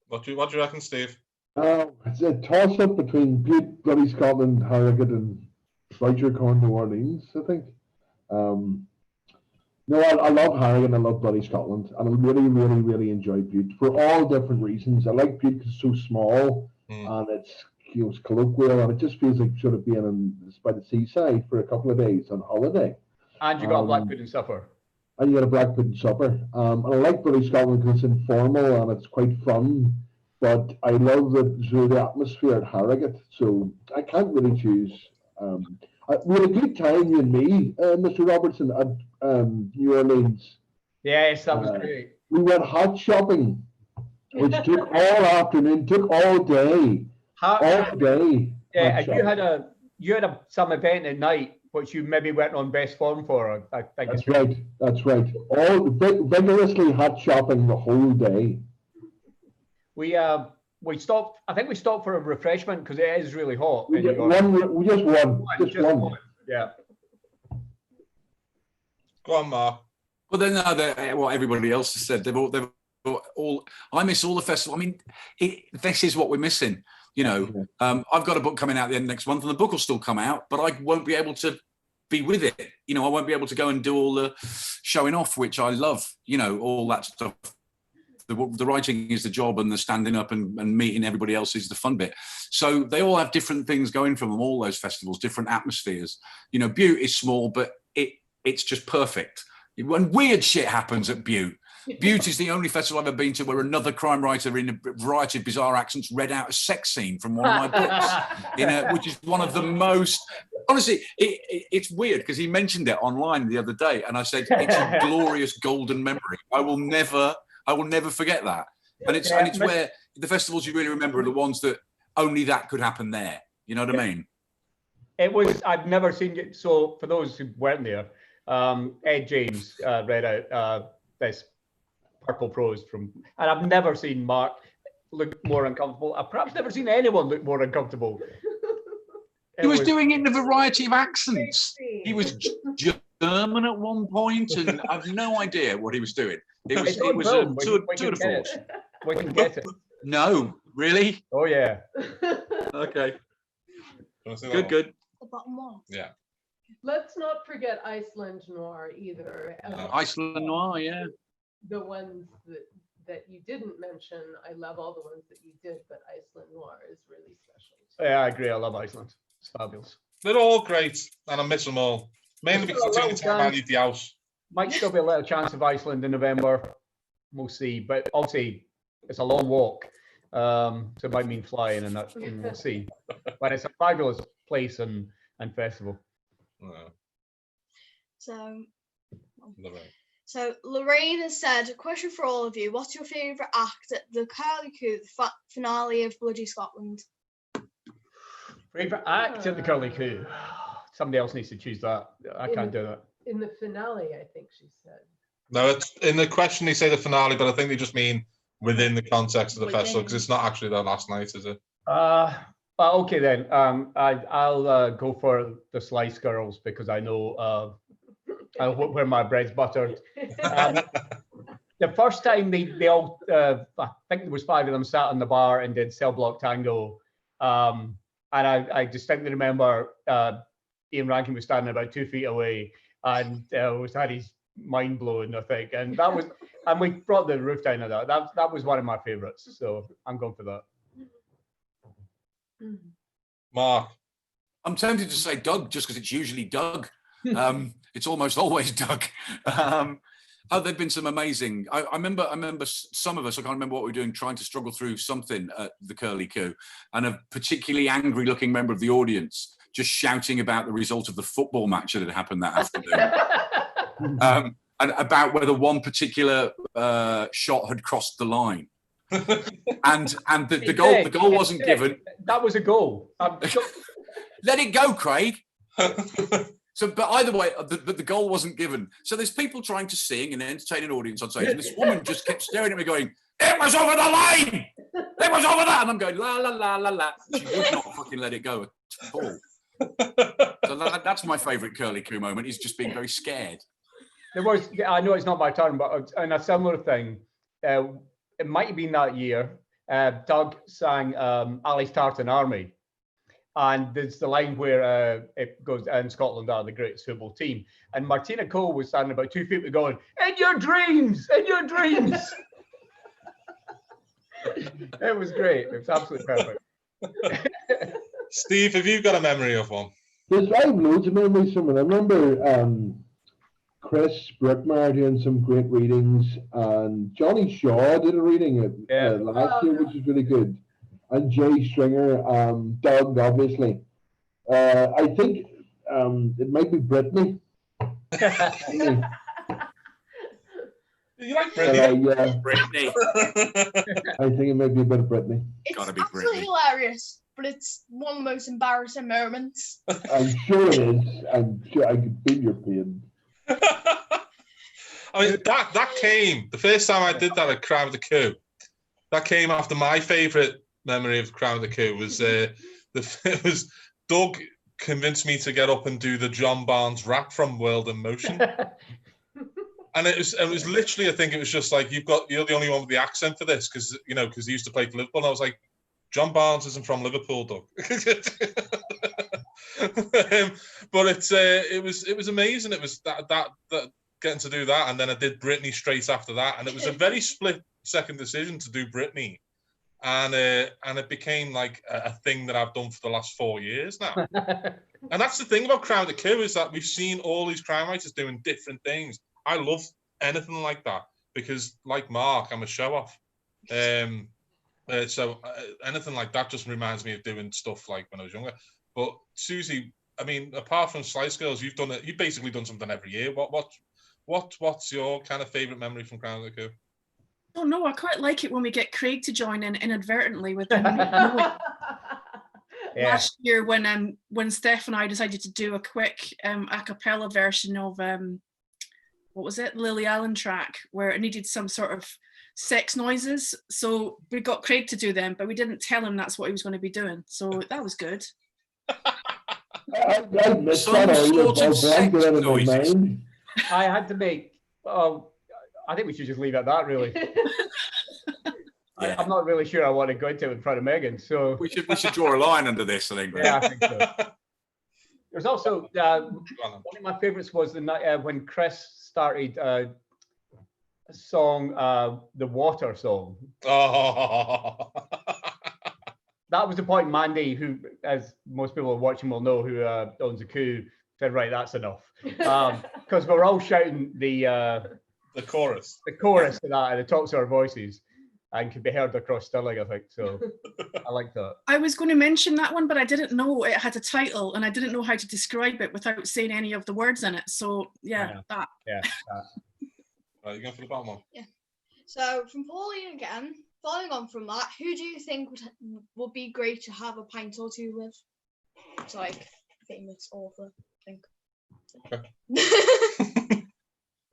What do you reckon, Steve? It's a toss-up between Bloody Scotland, Harrogate, and BoucherCon New Orleans, I think. No, I love Harrogate and I love Bloody Scotland, and I really, really, really enjoy Butte for all different reasons. I like Butte because it's so small and it's colloquial, and it just feels like sort of being by the seaside for a couple of days on holiday. And you got a black pudding supper. And you got a black pudding supper. And I like Bloody Scotland because it's informal and it's quite fun. But I love the atmosphere at Harrogate, so I can't really choose. We had a good time, you and me, Mr. Robertson, at New Orleans. Yes, that was great. We went hot shopping, which took all afternoon, took all day. All day. Yeah, and you had some event at night which you maybe weren't on best form for. I think That's right. That's right. All vigorously hot shopping the whole day. We stopped. I think we stopped for a refreshment because it is really hot. We just one. Yeah. Go on, Mark. Well, then what everybody else has said. They've all. I miss all the festival. I mean, this is what we're missing. You know, I've got a book coming out the end of next month, and the book will still come out, but I won't be able to be with it. You know, I won't be able to go and do all the showing off, which I love. You know, all that stuff. The writing is the job, and the standing up and meeting everybody else is the fun bit. So they all have different things going from them, all those festivals, different atmospheres. You know, Butte is small, but it's just perfect. When weird shit happens at Butte, Butte is the only festival I've ever been to where another crime writer in a variety of bizarre accents read out a sex scene from one of my books, which is one of the most... Honestly, it's weird because he mentioned it online the other day, and I said, it's a glorious golden memory. I will never forget that. And it's where the festivals you really remember are the ones that only that could happen there. You know what I mean? It was, I've never seen it. So for those who weren't there, Ed James read out this purple prose from, and I've never seen Mark look more uncomfortable. I've perhaps never seen anyone look more uncomfortable. He was doing it in a variety of accents. He was German at one point, and I've no idea what he was doing. It was a tour de force. We can get it. No, really? Oh yeah. Okay. Good. The bottom one. Yeah. Let's not forget Iceland Noir either. Iceland Noir, yeah. The ones that you didn't mention, I love all the ones that you did, but Iceland Noir is really special. Yeah, I agree. I love Iceland. It's fabulous. They're all great, and I miss them all. Mainly because I take the time out of the house. Might still be a little chance of Iceland in November. We'll see. But obviously, it's a long walk. So it might mean flying, and we'll see. But it's a fabulous place and festival. Yeah. So Lorraine has said, a question for all of you. What's your favourite act at the Curly Coup, the finale of Bloody Scotland? Favourite act at the Curly Coup? Somebody else needs to choose that. I can't do that. In the finale, I think she said. No, it's in the question they say the finale, but I think they just mean within the context of the festival, because it's not actually their last night, is it? Okay then. I'll go for the Slice Girls because I know where my bread's buttered. The first time they all, I think there was 5 of them sat in the bar and did Cell Block Tango, and I distinctly remember Ian Rankin was standing about 2 feet away and had his mind blown, I think, and we brought the roof down of that. That was one of my favourites, so I'm going for that. Mark. I'm tempted to say Doug just because it's usually Doug. It's almost always Doug. There've been some amazing. I remember some of us. I can't remember what we were doing, trying to struggle through something at the Curly Coup, and a particularly angry-looking member of the audience just shouting about the result of the football match that had happened that afternoon, and about whether one particular shot had crossed the line. and the goal wasn't given. That was a goal. Let it go, Craig. So, but either way, the goal wasn't given. So there's people trying to sing and entertain an audience on stage, and this woman just kept staring at me, going, "It was over the line. It was over that." And I'm going, "La la la la la." She would not fucking let it go at all. So that's my favourite Curly Coup moment. Is just being very scared. There was. I know it's not my turn, but in a similar thing, it might have been that year. Doug sang Alice Tartan Army. And there's the line where it goes, and Scotland are the greatest football team. And Martina Cole was standing about 2 feet going, "In your dreams, in your dreams." It was great. It was absolutely perfect. Steve, have you got a memory of one? I have loads of memories from it. I remember Chris Brookmeyer doing some great readings, and Johnny Shaw did a reading last year, which was really good. And Jay Stringer, Doug, obviously. I think it might be Brittany. You like Brittany? Yeah. Brittany. I think it might be a bit of Brittany. It's Gotta be absolutely Brittany. hilarious. but it's one of the most embarrassing moments. I'm sure it is. I'm sure I can feel your pain. I mean, that came, the first time I did that at Crown of the Coup, that came after my favourite memory of Crown of the Coup was, it was Doug convinced me to get up and do the John Barnes rap from World in Motion. And it was literally, I think it was just like, you're the only one with the accent for this, because he used to play for Liverpool. And I was like, John Barnes isn't from Liverpool, Doug. But it was amazing. It was that getting to do that, and then I did Britney straight after that, and it was a very split-second decision to do Britney, and it became like a thing that I've done for the last 4 years now. And that's the thing about Crown of the Coup, is that we've seen all these crime writers doing different things. I love anything like that because, like Mark, I'm a show-off. So anything like that just reminds me of doing stuff like when I was younger. But Susie, I mean, apart from Slice Girls, you've basically done something every year. What's your kind of favourite memory from Crown of the Coup? Oh no, I quite like it when we get Craig to join in inadvertently with him. Last year when Steph and I decided to do a quick a cappella version of what was it, Lily Allen track, where it needed some sort of sex noises. So we got Craig to do them, but we didn't tell him that's what he was going to be doing. So that was good. I missed that. I had to make. I think we should just leave it at that, really. Yeah. I'm not really sure I want to go into it in front of Megan, so we should draw a line under this, I think. Yeah, I think so. There's also one of my favourites was the night when Chris started a song, the Water song. Oh. That was the point Mandy, who, as most people watching will know, who owns the Coup, said, right, that's enough. Because we're all shouting the chorus to that at the tops of our voices and could be heard across Stirling, I think. So I like that. I was going to mention that one, but I didn't know it had a title and I didn't know how to describe it without saying any of the words in it. So that. Yeah. Right, you're going for the bottom one? Yeah. So from Pauline again, following on from that, who do you think would be great to have a pint or two with? It's like famous author, I think. Okay.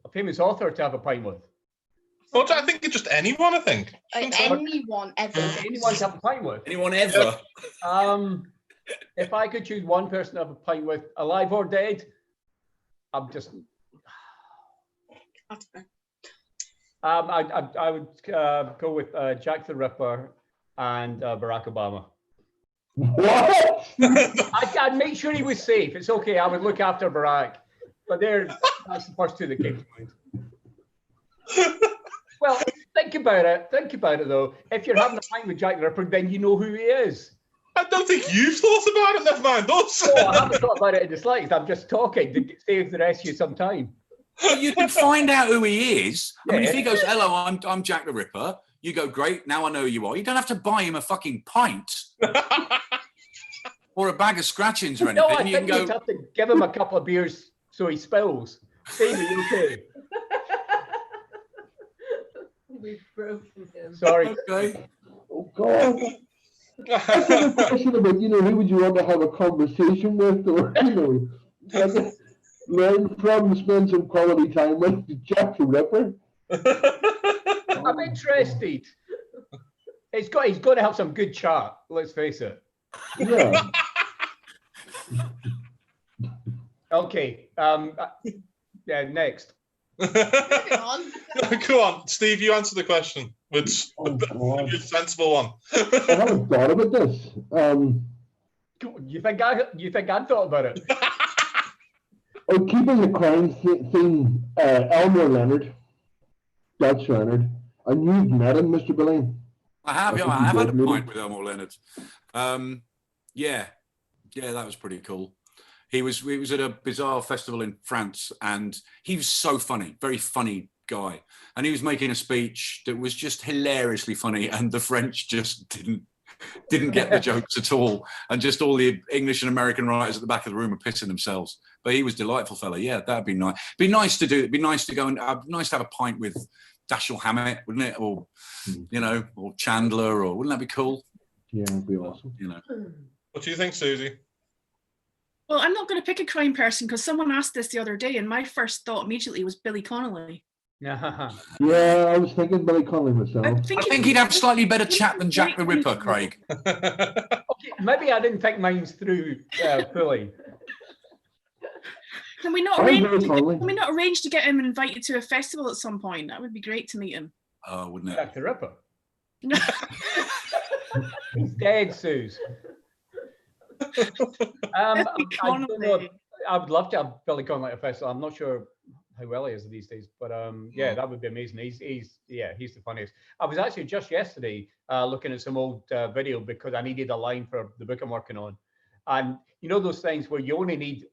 A famous author to have a pint with? Well, I think it's just anyone, I think. Anyone ever. Anyone to have a pint with? Anyone ever? If I could choose one person to have a pint with, alive or dead, I'm just... I would go with Jack the Ripper and Barack Obama. What? I'd make sure he was safe. It's okay. I would look after Barack. But that's the first two that came to mind. Well, think about it. Think about it, though. If you're having a pint with Jack the Ripper, then you know who he is. I don't think you've thought about it. Never mind us. No, I haven't thought about it in the slightest. I'm just talking to save the rest of you some time. But you can find out who he is. I mean, if he goes, hello, I'm Jack the Ripper, you go, great, now I know who you are. You don't have to buy him a fucking pint. Or a bag of scratchings or anything. No, I think you'd have to give him a couple of beers so he spills. Baby, you okay? We've broken him. Sorry. Okay. Oh, God. I have a question about, who would you want to have a conversation with, or, learn from, spend some quality time with Jack the Ripper? I'm interested. He's got to have some good chat, let's face it. Yeah. Okay. Yeah, next. Go on, Steve, you answer the question. Which a sensible one. I haven't thought about this. You think I'd thought about it? Keeping the crime theme, Elmore Leonard, Dutch Leonard, and you've met him, Mr. Billingham. I have had a pint with Elmore Leonard. Yeah, that was pretty cool. We was at a bizarre festival in France, and he was so funny, very funny guy. And he was making a speech that was just hilariously funny, and the French just didn't get the jokes at all, and just all the English and American writers at the back of the room were pissing themselves. But he was a delightful fella. Yeah, that'd be nice. Be nice to do. It'd be nice to go and nice to have a pint with Dashiell Hammett, wouldn't it? Or or Chandler, or wouldn't that be cool? Yeah, it'd be awesome. You know. What do you think, Susie? Well, I'm not going to pick a crime person because someone asked this the other day, and my first thought immediately was Billy Connolly. Yeah. Yeah, I was thinking Billy Connolly myself. I I think he'd have slightly better chat than Jack the Ripper, Craig. Okay, maybe I didn't think mine's through fully. Can we not I'm arrange? very Connolly. Can we not arrange to get him invited to a festival at some point? That would be great to meet him. Oh, wouldn't it? Jack the Ripper. He's dead, Suze. I don't know. I would love to have Billy Connolly at a festival. I'm not sure how well he is these days, but yeah, that would be amazing. He's the funniest. I was actually just yesterday looking at some old video because I needed a line for the book I'm working on, and you know those things where you only need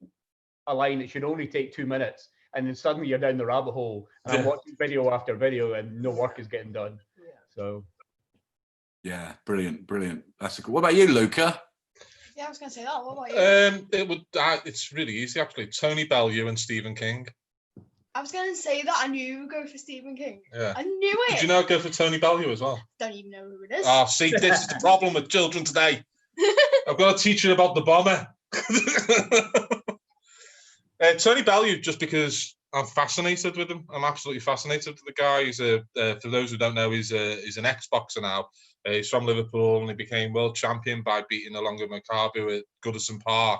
a line, it should only take 2 minutes, and then suddenly you're down the rabbit hole, and I'm watching video after video, and no work is getting done. Yeah. So. Yeah, brilliant. That's a good. What about you, Luca? Yeah, I was going to say that. What about you? It's really easy actually. Tony Bellew and Stephen King. I was going to say that. I knew you would go for Stephen King. Yeah. I knew it. Did you not go for Tony Bellew as well? Don't even know who it is. Oh, see, this is the problem with children today. I've got to teach you about the bomber. Tony Bellew, just because I'm fascinated with him. I'm absolutely fascinated with the guy. He's for those who don't know, he's an ex-boxer now. He's from Liverpool and he became world champion by beating Alonga Makabu at Goodison Park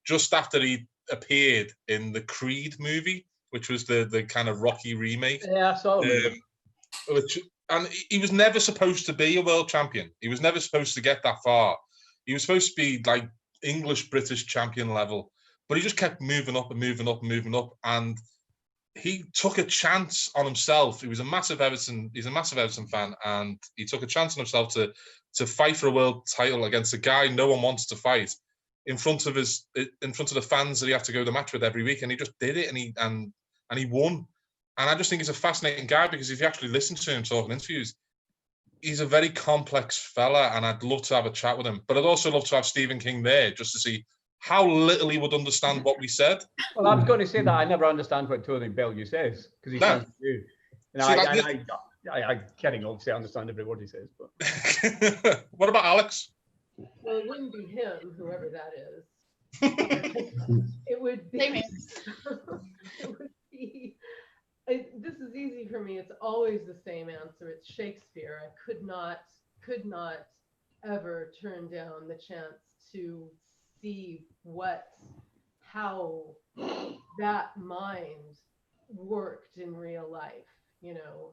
just after he appeared in the Creed movie, which was the kind of Rocky remake. Yeah, I saw it. And he was never supposed to be a world champion. He was never supposed to get that far. He was supposed to be like English-British champion level, but he just kept moving up and moving up and moving up. And he took a chance on himself. He's a massive Everton fan, and he took a chance on himself to fight for a world title against a guy no one wants to fight in front of the fans that he had to go to the match with every week, and he just did it, and he won. And I just think he's a fascinating guy because if you actually listen to him talk in interviews, he's a very complex fella, and I'd love to have a chat with him. But I'd also love to have Stephen King there just to see how little he would understand what we said. Well, I was going to say that I never understand what Tony Bellew says because he sounds new. And I'm kidding, obviously, I understand every word he says. But what about Alex? Well, it wouldn't be him, whoever that is. It would be. It would be. This is easy for me. It's always the same answer. It's Shakespeare. I could not ever turn down the chance to see how that mind worked in real life. You know,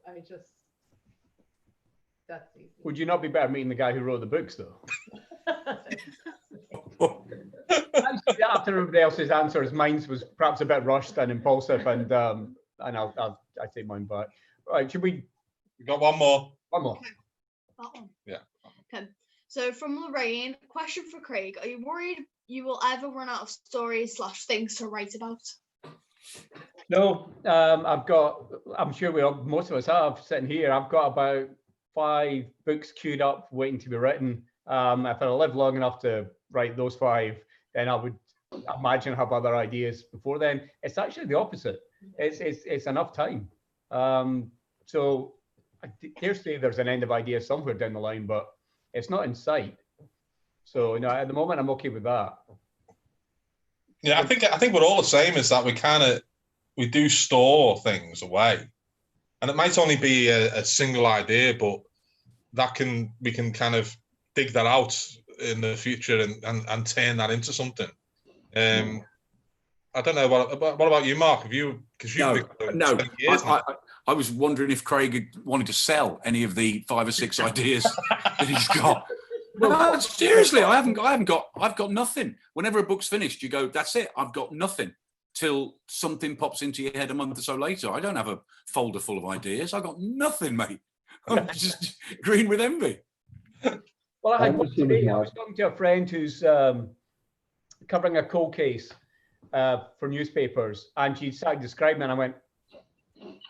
that's easy. would you not be better meeting the guy who wrote the books, though? After everybody else's answers, mine was perhaps a bit rushed and impulsive, and I take mine back. All right, should we? We got one more. One more. That one. Yeah. Okay. So from Lorraine, question for Craig: are you worried you will ever run out of stories / things to write about? No, I'm sure most of us have sitting here. I've got about 5 books queued up waiting to be written. If I live long enough to write those 5, then I would imagine I have other ideas before then. It's actually the opposite. It's enough time. So I dare say there's an end of ideas somewhere down the line, but it's not in sight. So at the moment I'm okay with that. Yeah, I think we're all the same. Is that we do store things away, and it might only be a single idea, but we can kind of dig that out in the future and turn that into something. I don't know what about you, Mark? Have you? Because no. I was wondering if Craig had wanted to sell any of the 5 or 6 ideas that he's got. No, seriously, I've got nothing. Whenever a book's finished, you go, that's it. I've got nothing till something pops into your head a month or so later. I don't have a folder full of ideas. I got nothing, mate. I'm just green with envy. Well, I had one today. I was talking to a friend who's covering a cold case for newspapers, and she started describing it, and I went,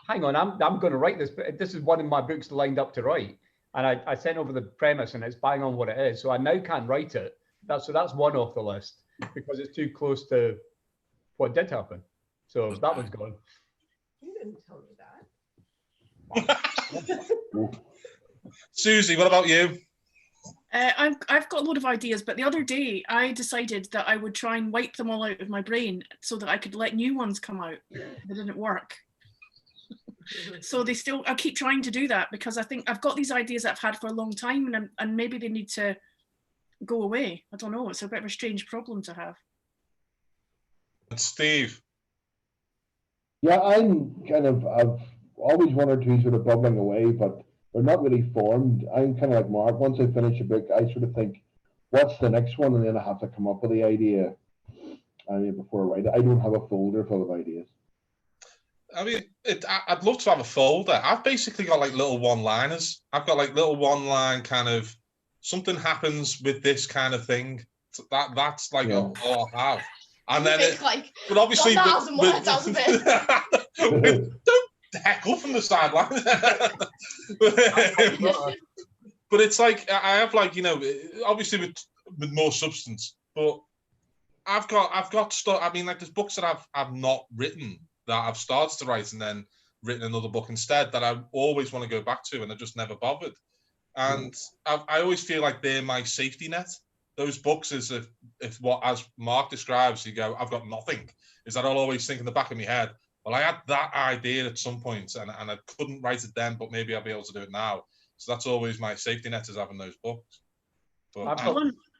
hang on, I'm going to write this, but this is one of my books lined up to write. And I sent over the premise, and it's bang on what it is. So I now can't write it. That's one off the list because it's too close to what did happen. So that one's gone. You didn't tell me that. Susie, what about you? I've got a load of ideas, but the other day I decided that I would try and wipe them all out of my brain so that I could let new ones come out. They didn't work. So I keep trying to do that because I think I've got these ideas that I've had for a long time and maybe they need to go away. I don't know. It's a bit of a strange problem to have. And Steve. Yeah, I've always one or two sort of bubbling away, but they're not really formed. I'm kind of like Mark. Once I finish a book, I sort of think, what's the next one? And then I have to come up with the idea before I write it. I don't have a folder full of ideas. I mean, I'd love to have a folder. I've basically got like little one-liners. I've got like little one-line kind of something happens with this kind of thing. That's like all I have. And then, but obviously, don't heckle from the sideline. But it's like I have like obviously with more substance. But I've got stuff. I mean, like there's books that I've not written that I've started to write and then written another book instead that I always want to go back to and I just never bothered. And I always feel like they're my safety net. Those books is if what, as Mark describes, you go, I've got nothing. Is that I'll always think in the back of my head, well, I had that idea at some point and I couldn't write it then, but maybe I'll be able to do it now. So that's always my safety net, is having those books. But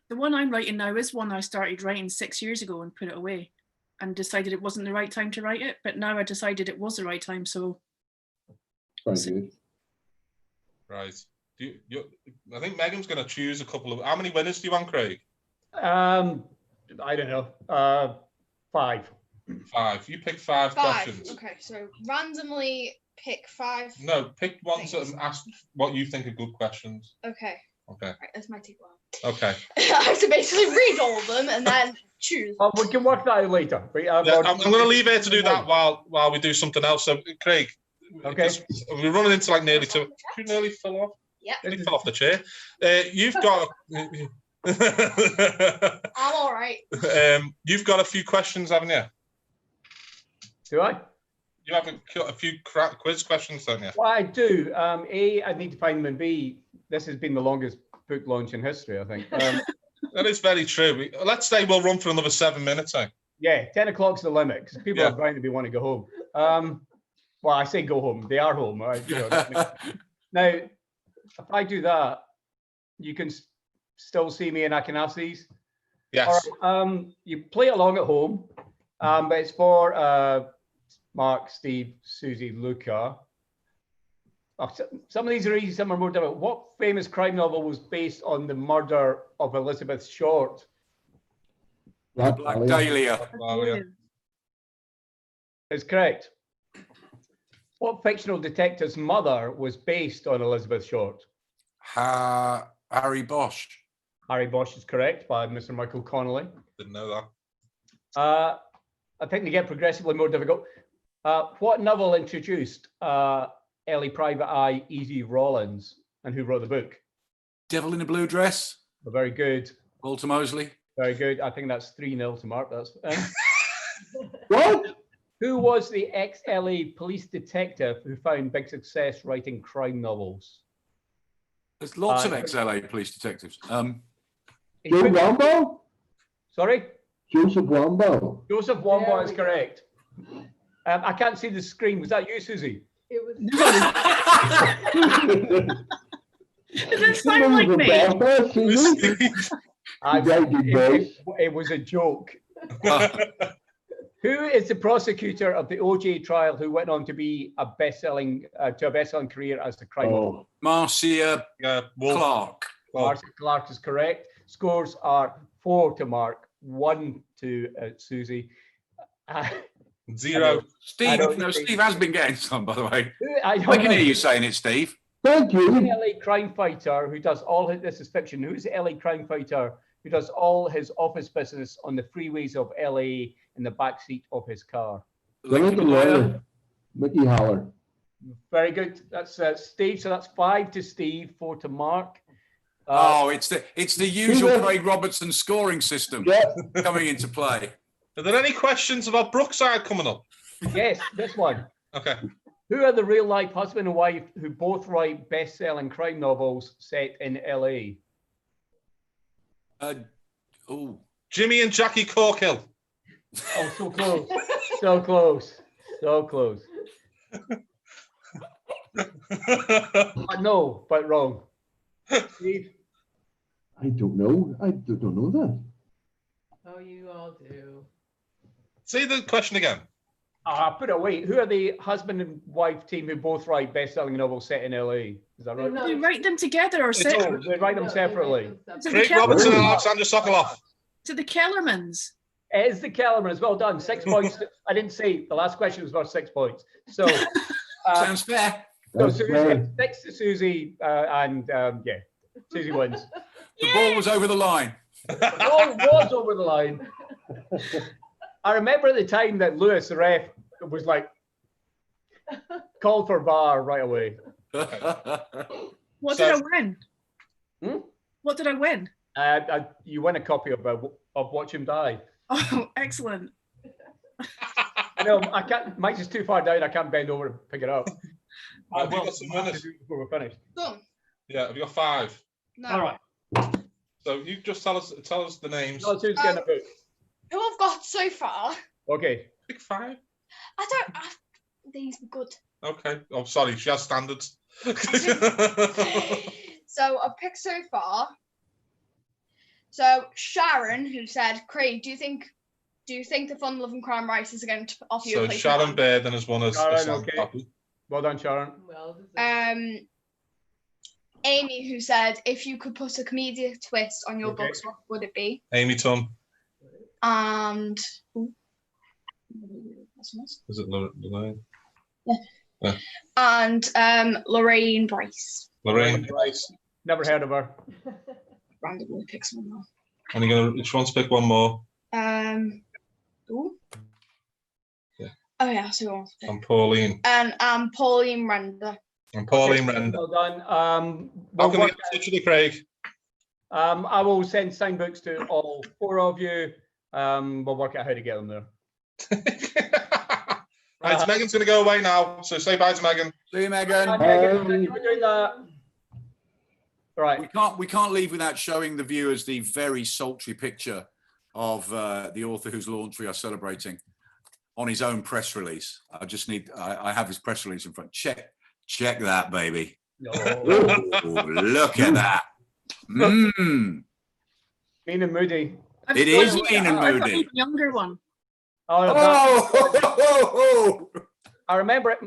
the one I'm writing now is one I started writing 6 years ago and put it away and decided it wasn't the right time to write it. But now I decided it was the right time. So. Right. I think Megan's going to choose a couple of. How many winners do you want, Craig? I don't know. 5. 5. You pick 5 questions. Okay, so randomly pick 5. No, pick ones that ask what you think are good questions. Okay. Okay. Right, this might take a while. Okay. I have to basically read all of them and then choose. We can work that out later. I'm going to leave here to do that while we do something else. So, Craig. Okay. We're running into like nearly 2. You nearly fell off. Yep. Nearly fell off the chair. You've got. I'm all right. You've got a few questions, haven't you? Do I? You have a few quiz questions, don't you? Well, I do. A, I need to find them, and B, this has been the longest book launch in history, I think. That is very true. Let's say we'll run for another 7 minutes. Yeah, 10 o'clock's the limit because people are going to be wanting to go home. Well, I say go home. They are home. Right? Now, if I do that, you can still see me and I can ask these. Yes. Right, you play along at home, but it's for Mark, Steve, Susie, Luca. Some of these are easy, some are more difficult. What famous crime novel was based on the murder of Elizabeth Short? Black Dahlia. Is correct. What fictional detective's mother was based on Elizabeth Short? Harry Bosch. Harry Bosch is correct, by Mr. Michael Connolly. Didn't know that. I think they get progressively more difficult. What novel introduced Ellie Private Eye, Easy Rollins, and who wrote the book? Devil in a Blue Dress. Very good. Walter Mosley. Very good. I think that's 3-0 to Mark. That's what? Who was the ex-LA police detective who found big success writing crime novels? There's lots of ex-LA police detectives. Joe Wombo? Sorry? Joseph Wombo. Joseph Wombo is correct. I can't see the screen. Was that you, Susie? It was. Does it sound like me? It was a joke. Who is the prosecutor of the OJ trial who went on to be a best-selling career as a crime novel? Marcia Clark. Marcia Clark is correct. Scores are 4 to Mark, 1 to Susie. 0. Steve has been getting some, by the way. I can hear you saying it, Steve. Thank you. Who's the LA crime fighter who does all his, this is fiction, who's the LA crime fighter who does all his office business on the freeways of LA in the backseat of his car? Mickey Haller. Very good. That's Steve. So that's 5 to Steve, 4 to Mark. It's the usual Craig Robertson scoring system coming into play. Are there any questions about Brookside coming up? Yes, this one. Okay. Who are the real-life husband and wife who both write best-selling crime novels set in LA? Oh, Jimmy and Jackie Corkill. Oh, so close. So close. So close. No, but wrong. Steve? I don't know. I don't know that. Oh, you all do. Say the question again. Put it away. Who are the husband and wife team who both write best-selling novels set in LA? Is that right? No, Do you write them together or Oh, separately? they write them no, separately. So the Craig Robertson and Really? Alexandra Sokoloff. To the Kellermans. It is the Kellermans. Well done. 6 points. I didn't say the last question was worth 6 points. So, sounds fair. so That's Susie, fair. 6 to Susie, and yeah, Susie wins. The ball was over the line. Oh, was over the line. I remember at the time that Lewis, the ref, was like, called for VAR right away. What So- did I win? Hmm? What did I win? You win a copy of Watch Him Die. Oh, excellent. I know I can't. Mike's is too far down. I can't bend over and pick it up. Have you got some winners? Before we're finished. Done. Yeah, have you got 5? No. All right. So you just tell us the names. No, Susie's getting a book. Who I've got so far, Okay. Pick 5. these were good. Okay. Oh, sorry, she has standards. So I've picked so far. So Sharon, who said, Craig, do you think the Fun Loving Crime Writers are going to offer you a So place? Sharon Bairden has won a Sharon, signed okay. copy. Well done, Sharon. Well deserved. Amy, who said, if you could put a comedic twist on your Okay. books, what would it be? Amy Tum. And Is it Lorraine? and Lorraine Bryce. Lorraine Price. Never heard of her. Randomly pick someone And you're gonna each one's pick one more. Ooh. Yeah. Oh yeah, so on. And Pauline. And Pauline Render. And Pauline Render. Well done. How We'll can we work get in touch with you, Craig? I will send signed books to all 4 of you. We'll work out how to get them there. Right, Megan's going to go away now, so say bye to Megan. See you, Megan. Megan, thank you for doing that. Right. We can't leave without showing the viewers the very sultry picture of the author whose launch we are celebrating on his own press release. I have his press release in front. Check that, baby. No. Oh, look at that. Mean and moody. I've It got is an mean and I've got an moody. even younger one. Oh, I remember it.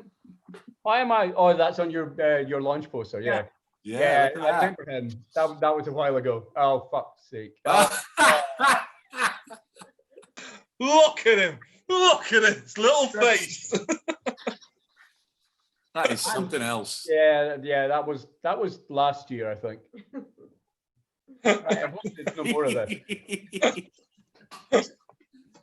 Why am I? Oh, that's on your launch poster. Yeah. Yeah, look I at remember him. That was a while ago. Oh, fuck's sake. that. Look at him. Look at his little face. That is something else. Yeah, that was last year, I think. Right, I hope there's no more of this.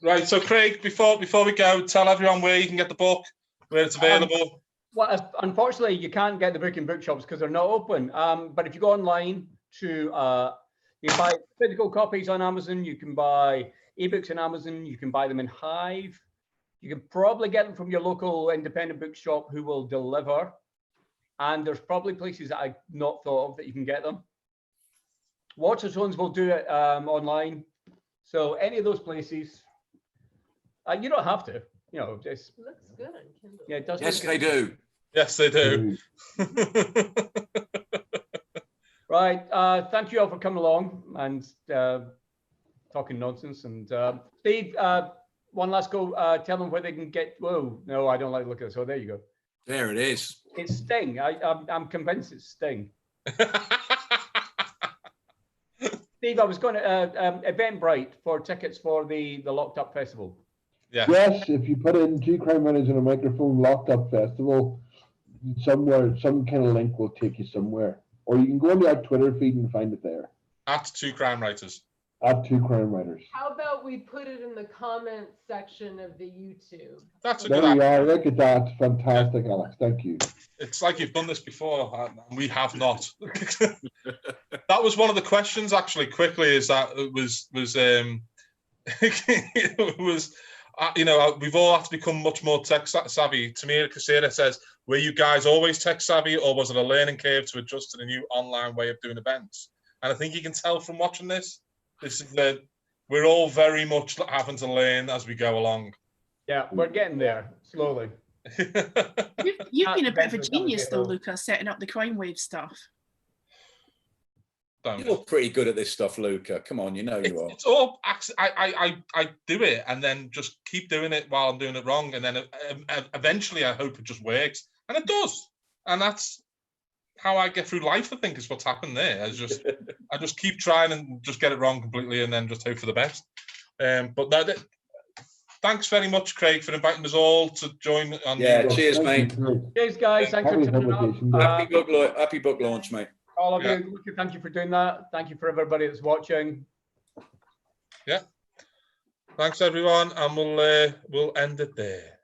Right, so Craig, before we go, tell everyone where you can get the book, where it's available. Well, unfortunately, you can't get the book in bookshops because they're not open. But if you go online to, you can buy physical copies on Amazon. You can buy ebooks on Amazon. You can buy them in Hive. You can probably get them from your local independent bookshop who will deliver. And there's probably places that I've not thought of that you can get them. Waterstones will do it online. So any of those places, you don't have to. You know, just Looks good on Kindle. yeah, it does. Yes, look they good. do. Yes, they do. Right. Thank you all for coming along and talking nonsense. And Steve, one last go. Tell them where they can get. Whoa, no, I don't like to look at this. Oh, there you go. There it is. It's Sting. I'm convinced it's Sting. Steve, I was going to Eventbrite for tickets for the Locked Up Festival. Yeah. Yes, if you put in 2 crime writers and a microphone locked up festival, somewhere, some kind of link will take you somewhere. Or you can go into our Twitter feed and find it there. At 2 Crime Writers. At 2 crime writers. How about we put it in the comment section of the YouTube? That's a There good we idea. are. Look at that. Fantastic, Alex. Thank you. It's like you've done this before, and we have not. That was one of the questions, actually. Quickly, is that it was it was. You know, we've all had to become much more tech savvy. Tamira Casera says, were you guys always tech savvy, or was it a learning curve to adjust to the new online way of doing events? And I think you can tell from watching this This is we're all very much having to learn as we go along. Yeah, we're getting there slowly. You've been a bit of a Eventually genius though, coming Luca, setting up the crime wave stuff. You're pretty good at this stuff, Luca. Come on, you know you are. It's all I do it and then just keep doing it while I'm doing it wrong, and then eventually I hope it just works, and it does, and that's how I get through life. I think is what's happened there. I just keep trying and just get it wrong completely, and then just hope for the best. But no, thanks very much, Craig, for inviting us all to join on. Cheers, mate. Cheers, guys. Thanks for turning up. Happy book launch, mate. All of you, Luca, thank you for doing that. Thank you for everybody that's watching. Yeah. Thanks, everyone, and we'll end it there.